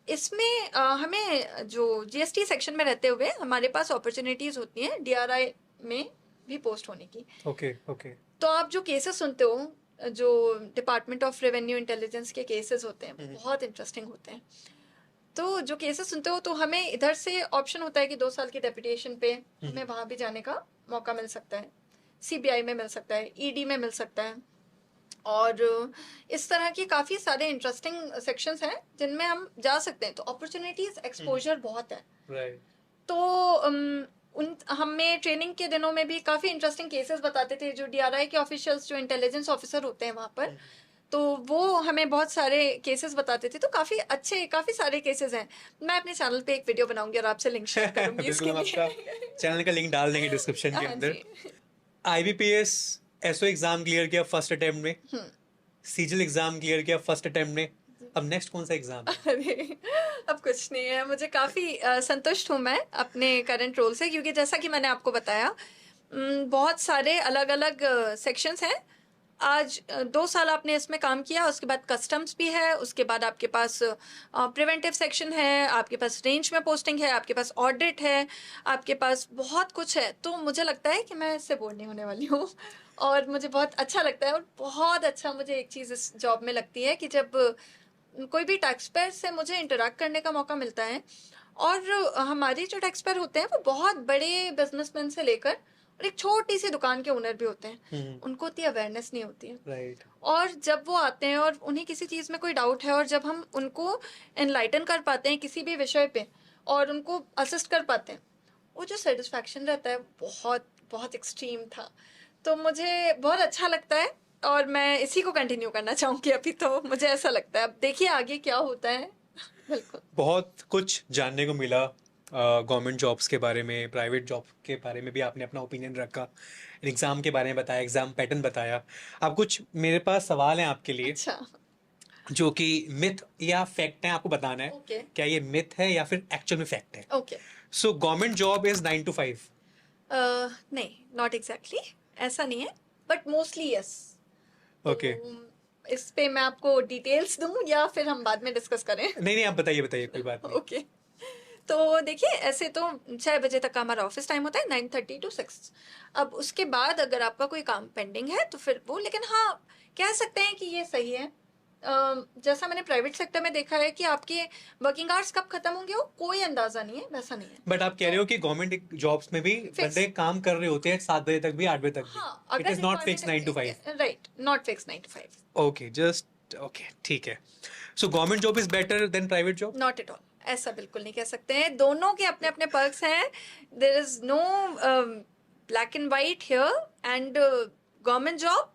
[SPEAKER 2] इसमें हमें जो GST सेक्शन में रहते हुए हमारे पास अपॉर्चुनिटीज होती हैं DRI में भी पोस्ट होने की।
[SPEAKER 1] Okay okay.
[SPEAKER 2] तो आप जो केसेस सुनते हो, जो डिपार्टमेंट ऑफ रेवेन्यू इंटेलिजेंस के केसेस होते हैं बहुत इंटरेस्टिंग होते हैं। तो जो केसेस सुनते हो तो हमें इधर से ऑप्शन होता है कि 2 साल की डेपुटेशन पे हमें वहाँ भी जाने का मौका मिल सकता है, CBI में मिल सकता है, ED में मिल सकता है, और इस तरह की काफ़ी सारे इंटरेस्टिंग सेक्शंस हैं जिनमें हम जा सकते हैं। तो अपॉर्चुनिटीज एक्सपोजर बहुत है।
[SPEAKER 1] राइट।
[SPEAKER 2] तो उन हमें ट्रेनिंग के दिनों में भी काफ़ी इंटरेस्टिंग केसेस बताते थे जो DRI के ऑफिशियल्स, जो इंटेलिजेंस ऑफिसर होते हैं वहाँ पर, तो वो हमें बहुत सारे केसेस बताते थे। तो काफ़ी अच्छे, काफ़ी सारे केसेस हैं। मैं अपने चैनल पे एक वीडियो बनाऊंगी और आपसे लिंक शेयर करूंगी
[SPEAKER 1] बिल्कुल,
[SPEAKER 2] इसके
[SPEAKER 1] हम आपका
[SPEAKER 2] लिए।
[SPEAKER 1] चैनल का लिंक डाल देंगे डिस्क्रिप्शन के
[SPEAKER 2] हाँ
[SPEAKER 1] अंदर।
[SPEAKER 2] जी।
[SPEAKER 1] IBPS SO एग्जाम क्लियर किया फर्स्ट अटेम्प्ट में, CGL एग्जाम क्लियर किया फर्स्ट अटेम्प्ट में, अब नेक्स्ट कौन सा एग्जाम है?
[SPEAKER 2] अरे अब कुछ नहीं है, मुझे काफ़ी संतुष्ट हूँ मैं अपने करंट रोल से, क्योंकि जैसा कि मैंने आपको बताया बहुत सारे अलग अलग सेक्शंस हैं। आज 2 साल आपने इसमें काम किया, उसके बाद कस्टम्स भी है, उसके बाद आपके पास प्रिवेंटिव सेक्शन है, आपके पास रेंज में पोस्टिंग है, आपके पास ऑडिट है, आपके पास बहुत कुछ है। तो मुझे लगता है कि मैं इससे बोर नहीं होने वाली हूँ और मुझे बहुत अच्छा लगता है। और बहुत अच्छा मुझे एक चीज़ इस जॉब में लगती है कि जब कोई भी टैक्स पेयर से मुझे इंटरेक्ट करने का मौका मिलता है, और हमारे जो टैक्स पेयर होते हैं वो बहुत बड़े बिजनेसमैन से लेकर और एक छोटी सी दुकान के ओनर भी होते हैं, उनको उतनी अवेयरनेस नहीं होती है।
[SPEAKER 1] राइट।
[SPEAKER 2] और जब वो आते हैं और उन्हें किसी चीज़ में कोई डाउट है, और जब हम उनको एनलाइटन कर पाते हैं किसी भी विषय पे और उनको असिस्ट कर पाते हैं, वो जो सेटिस्फैक्शन रहता है बहुत बहुत एक्सट्रीम था। तो मुझे बहुत अच्छा लगता है और मैं इसी को कंटिन्यू करना चाहूँगी। अभी तो मुझे ऐसा लगता है, अब देखिए आगे क्या होता है। बिल्कुल।
[SPEAKER 1] बहुत कुछ जानने को मिला गवर्नमेंट जॉब्स के बारे में, प्राइवेट जॉब के बारे में भी आपने अपना ओपिनियन रखा, एग्ज़ाम के बारे में बताया, एग्ज़ाम पैटर्न बताया। अब कुछ मेरे पास सवाल हैं आपके लिए
[SPEAKER 2] अच्छा।
[SPEAKER 1] जो कि मिथ या फैक्ट हैं, आपको बताना है
[SPEAKER 2] ओके
[SPEAKER 1] क्या ये मिथ है या फिर एक्चुअल में फैक्ट है।
[SPEAKER 2] Okay.
[SPEAKER 1] So government job is 9 to 5?
[SPEAKER 2] नहीं, नॉट एग्जैक्टली, ऐसा नहीं है, बट मोस्टली यस।
[SPEAKER 1] ओके।
[SPEAKER 2] इस पे मैं आपको डिटेल्स दूं या फिर हम बाद में डिस्कस करें?
[SPEAKER 1] नहीं नहीं, आप बताइए बताइए, कोई बात नहीं।
[SPEAKER 2] ओके। तो देखिए, ऐसे तो 6 बजे तक का हमारा ऑफिस टाइम होता है, 9:30 to 6। अब उसके बाद अगर आपका कोई काम पेंडिंग है तो फिर वो, लेकिन हाँ कह सकते हैं कि ये सही है। जैसा मैंने प्राइवेट सेक्टर में देखा है कि आपके वर्किंग आवर्स कब खत्म होंगे वो कोई अंदाजा नहीं है, वैसा नहीं है।
[SPEAKER 1] बट आप कह रहे हो कि गवर्नमेंट जॉब्स में भी बंदे काम कर रहे होते हैं 7 बजे तक भी, 8 बजे तक भी।
[SPEAKER 2] हाँ,
[SPEAKER 1] it is not fix 9 to 5?
[SPEAKER 2] Right, not fix 9 to 5।
[SPEAKER 1] Okay, just okay, ठीक है। So government job is better than private job?
[SPEAKER 2] Not at all, ऐसा बिल्कुल नहीं कह सकते हैं, दोनों के अपने अपने पर्क्स हैं. There is no black and white here. And government job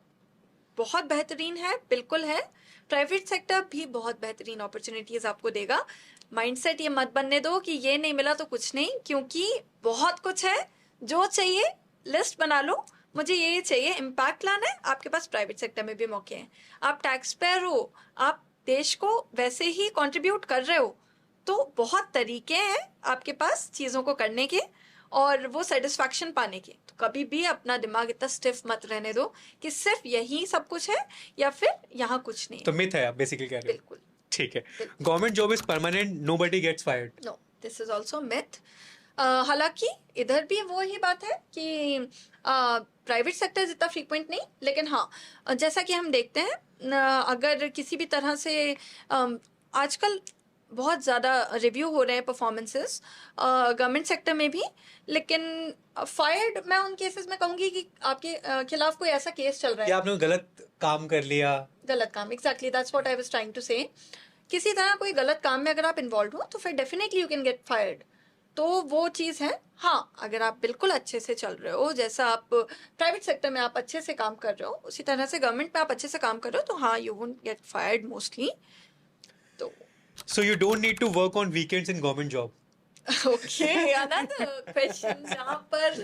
[SPEAKER 2] बहुत बेहतरीन है, बिल्कुल है. प्राइवेट सेक्टर भी बहुत बेहतरीन अपॉर्चुनिटीज आपको देगा. माइंडसेट ये मत बनने दो कि ये नहीं मिला तो कुछ नहीं, क्योंकि बहुत कुछ है. जो चाहिए लिस्ट बना लो, मुझे ये चाहिए, इम्पैक्ट लाना है, आपके पास प्राइवेट सेक्टर में भी मौके हैं. आप टैक्स पेयर हो, आप देश को वैसे ही कंट्रीब्यूट कर रहे हो, तो बहुत तरीके हैं आपके पास चीज़ों को करने के और वो सेटिस्फैक्शन पाने के. तो कभी भी अपना दिमाग इतना स्टिफ मत रहने दो कि सिर्फ यही सब कुछ है या फिर यहाँ कुछ नहीं
[SPEAKER 1] तो
[SPEAKER 2] है.
[SPEAKER 1] मिथ है, आप बेसिकली कह रहे हो.
[SPEAKER 2] बिल्कुल.
[SPEAKER 1] ठीक है. Government job is permanent, nobody gets fired.
[SPEAKER 2] No, this is also myth. हालांकि इधर भी वो ही बात है कि प्राइवेट सेक्टर जितना फ्रीक्वेंट नहीं, लेकिन हाँ, जैसा कि हम देखते हैं, अगर किसी भी तरह से आजकल बहुत ज़्यादा रिव्यू हो रहे हैं परफॉर्मेंसेस गवर्नमेंट सेक्टर में भी, लेकिन फायर्ड मैं उन केसेस में कहूँगी कि आपके खिलाफ कोई ऐसा केस चल रहा है.
[SPEAKER 1] या आपने गलत काम कर लिया.
[SPEAKER 2] गलत काम, exactly, that's what I was trying to say. किसी तरह कोई गलत काम में अगर आप इन्वॉल्व हो तो फिर definitely you can get fired. तो वो चीज़ है. हाँ, अगर आप बिल्कुल अच्छे से चल रहे हो, जैसा आप प्राइवेट सेक्टर में आप अच्छे से काम कर रहे हो, उसी तरह से गवर्नमेंट में आप अच्छे से काम कर रहे हो, तो हाँ, you won't get fired mostly. तो
[SPEAKER 1] So you don't need to work on weekends in government job.
[SPEAKER 2] Okay, another question जहाँ पर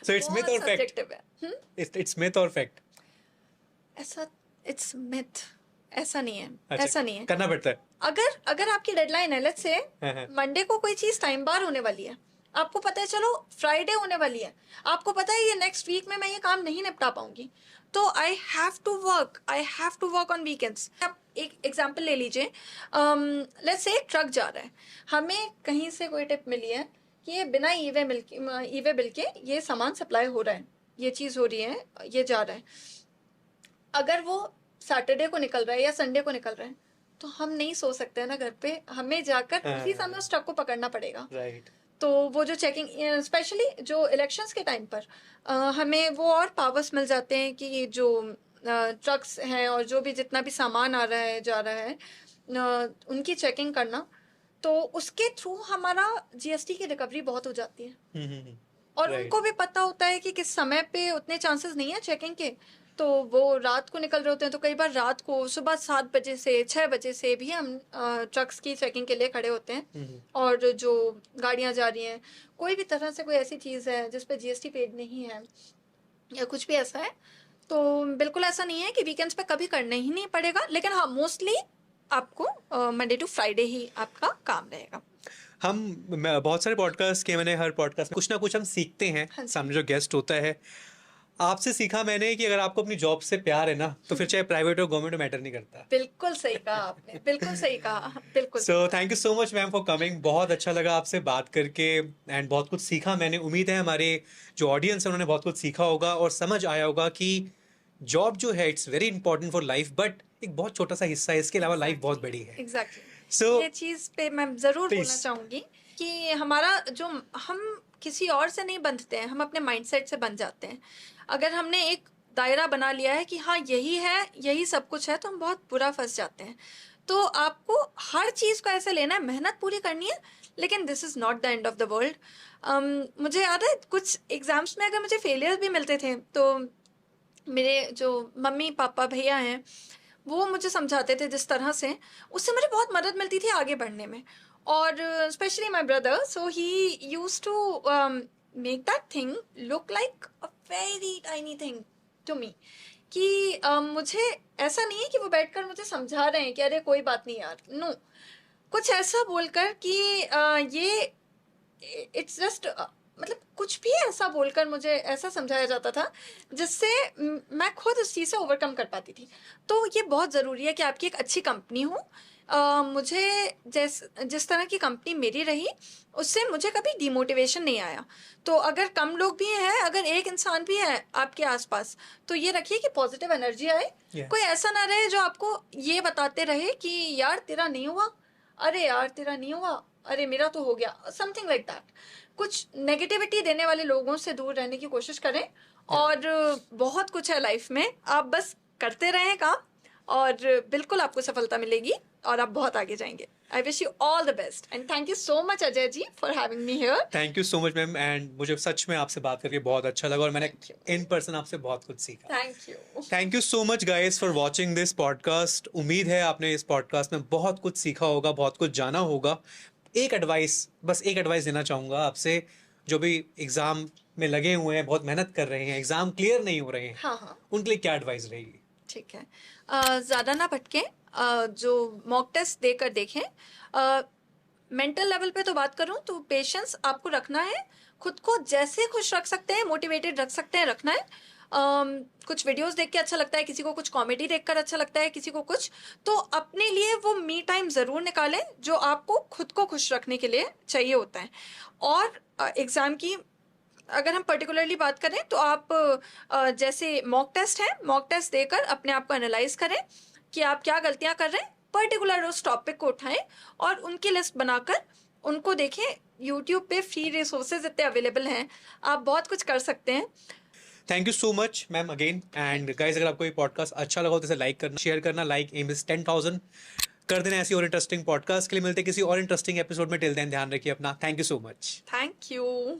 [SPEAKER 1] So it's myth or fact?
[SPEAKER 2] Subjective है.
[SPEAKER 1] It's myth or fact?
[SPEAKER 2] ऐसा, इट्स मिथ. ऐसा नहीं है,
[SPEAKER 1] अच्छा,
[SPEAKER 2] ऐसा नहीं है.
[SPEAKER 1] करना पड़ता है.
[SPEAKER 2] अगर अगर आपकी डेडलाइन है, लेट्स से
[SPEAKER 1] हाँ.
[SPEAKER 2] मंडे को कोई चीज टाइम बार होने वाली है, आपको पता है चलो फ्राइडे होने वाली है, आपको पता है ये नेक्स्ट वीक में मैं ये काम नहीं निपटा पाऊंगी, तो I have to work on weekends. आप एक एग्जांपल ले लीजिए. लेट्स से एक ट्रक जा रहा है, हमें कहीं से कोई टिप मिली है कि ये बिना ई वे बिल के ये सामान सप्लाई हो रहा है, ये चीज़ हो रही है, ये जा रहा है. अगर वो सैटरडे को निकल रहा है या संडे को निकल रहा है, तो हम नहीं सो सकते हैं ना घर पे, हमें जाकर उसी समय उस ट्रक को पकड़ना पड़ेगा.
[SPEAKER 1] Right.
[SPEAKER 2] तो वो जो चेकिंग, स्पेशली जो इलेक्शंस के टाइम पर हमें वो और पावर्स मिल जाते हैं कि जो ट्रक्स हैं और जो भी जितना भी सामान आ रहा है जा रहा है, उनकी चेकिंग करना. तो उसके थ्रू हमारा जीएसटी की रिकवरी बहुत हो जाती है.
[SPEAKER 1] हम्म.
[SPEAKER 2] और
[SPEAKER 1] Right.
[SPEAKER 2] उनको भी पता होता है कि किस समय पे उतने चांसेस नहीं है चेकिंग के, तो वो रात को निकल रहे होते हैं. तो कई बार रात को सुबह 7 बजे से 6 बजे से भी हम ट्रक्स की चेकिंग के लिए खड़े होते हैं. और जो गाड़ियां जा रही हैं, कोई भी तरह से कोई ऐसी चीज़ है जिस पे जीएसटी पेड नहीं है या कुछ भी ऐसा है, तो बिल्कुल ऐसा नहीं है कि वीकेंड्स पे कभी करना ही नहीं पड़ेगा. लेकिन हाँ, मोस्टली आपको मंडे टू फ्राइडे ही आपका काम रहेगा.
[SPEAKER 1] बहुत सारे पॉडकास्ट के, मैंने हर पॉडकास्ट में कुछ ना कुछ हम सीखते हैं.
[SPEAKER 2] हाँ जी.
[SPEAKER 1] सामने जो गेस्ट होता है, आपसे सीखा मैंने कि अगर आपको अपनी जॉब से प्यार है ना, तो फिर चाहे प्राइवेट हो गवर्नमेंट मैटर नहीं करता.
[SPEAKER 2] बिल्कुल सही कहा आपने, बिल्कुल सही कहा, बिल्कुल.
[SPEAKER 1] So thank you so much ma'am for coming. बहुत अच्छा लगा आपसे बात करके एंड बहुत कुछ सीखा मैंने. उम्मीद है हमारे जो ऑडियंस है उन्होंने बहुत कुछ सीखा होगा और समझ आया होगा कि जॉब जो है it's very important for life, but एक बहुत छोटा सा हिस्सा है, इसके अलावा लाइफ बहुत बड़ी है.
[SPEAKER 2] एग्जैक्टली.
[SPEAKER 1] सो
[SPEAKER 2] ये चीज़ पे मैं ज़रूर
[SPEAKER 1] Please.
[SPEAKER 2] बोलना चाहूँगी कि हमारा जो, हम किसी और से नहीं बंधते हैं, हम अपने माइंडसेट से बंध जाते हैं. अगर हमने एक दायरा बना लिया है कि हाँ यही है, यही सब कुछ है, तो हम बहुत बुरा फंस जाते हैं. तो आपको हर चीज़ को ऐसे लेना है, मेहनत पूरी करनी है, लेकिन this is not the end of the world. मुझे याद है कुछ एग्ज़ाम्स में अगर मुझे फेलियर भी मिलते थे, तो मेरे जो मम्मी पापा भैया हैं, वो मुझे समझाते थे जिस तरह से, उससे मुझे बहुत मदद मिलती थी आगे बढ़ने में. और specially my brother, so he used to make that thing look like a very tiny thing to me, कि मुझे ऐसा नहीं है कि वो बैठकर मुझे समझा रहे हैं कि अरे कोई बात नहीं यार, नो, कुछ ऐसा बोलकर कि ये इट्स जस्ट, मतलब कुछ भी ऐसा बोलकर मुझे ऐसा समझाया जाता था जिससे मैं खुद उस चीज़ से ओवरकम कर पाती थी. तो ये बहुत ज़रूरी है कि आपकी एक अच्छी कंपनी हो. मुझे जिस तरह की कंपनी मेरी रही, उससे मुझे कभी डिमोटिवेशन नहीं आया. तो अगर कम लोग भी हैं, अगर एक इंसान भी है आपके आसपास, तो ये रखिए कि पॉजिटिव एनर्जी आए. कोई ऐसा ना रहे जो आपको ये बताते रहे कि यार तेरा नहीं हुआ, अरे यार तेरा नहीं हुआ, अरे मेरा तो हो गया, समथिंग लाइक दैट. कुछ नेगेटिविटी देने वाले लोगों से दूर रहने की कोशिश करें. और बहुत कुछ है लाइफ में, आप बस करते रहें काम और बिल्कुल आपको सफलता मिलेगी. और आप बहुत आगे जाएंगे। I wish you all the best and thank you so much Ajay ji for having me here.
[SPEAKER 1] Thank you so much ma'am, and मुझे सच में आपसे बात करके बहुत अच्छा लगा और मैंने
[SPEAKER 2] Thank you.
[SPEAKER 1] इन पर्सन आपसे बहुत कुछ सीखा।
[SPEAKER 2] Thank you.
[SPEAKER 1] Thank you so much guys for watching this podcast. उम्मीद है आपने इस पॉडकास्ट में बहुत कुछ सीखा होगा, बहुत कुछ जाना होगा। बस एक एडवाइस देना चाहूँगा आपसे, जो भी एग्ज़ाम में लगे हुए हैं, बहुत मेहनत कर रहे हैं, एग्ज़ाम क्लियर नहीं हो रहे हैं,
[SPEAKER 2] हाँ हाँ
[SPEAKER 1] उनके लिए क्या एडवाइस रहेगी?
[SPEAKER 2] ठीक है। ज़्यादा ना भटकें, जो मॉक टेस्ट देकर देखें। मेंटल लेवल पे तो बात करूं तो पेशेंस आपको रखना है, खुद को जैसे खुश रख सकते हैं, मोटिवेटेड रख सकते हैं, रखना है। कुछ वीडियोस देख के अच्छा लगता है, किसी को कुछ कॉमेडी देखकर अच्छा लगता है, किसी को कुछ, तो अपने लिए वो मी टाइम ज़रूर निकालें जो आपको खुद को खुश रखने के लिए चाहिए होता है। और एग्ज़ाम की अगर हम पर्टिकुलरली बात करें तो आप जैसे मॉक टेस्ट है, मॉक टेस्ट देकर अपने आप को एनालाइज करें कि आप क्या गलतियां कर रहे हैं, पर्टिकुलर उस टॉपिक को उठाएं और उनकी लिस्ट बनाकर उनको देखें। यूट्यूब पे फ्री रिसोर्सेज इतने अवेलेबल हैं, आप बहुत कुछ कर सकते हैं।
[SPEAKER 1] Thank you so much ma'am again. And guys, अगर आपको ये पॉडकास्ट अच्छा लगा हो तो इसे लाइक करना, शेयर करना। लाइक एम इज 10,000 कर देना। ऐसी और इंटरेस्टिंग पॉडकास्ट के लिए मिलते हैं किसी और इंटरेस्टिंग एपिसोड में। टिल देन ध्यान रखिए अपना। Thank you so much.
[SPEAKER 2] Thank you.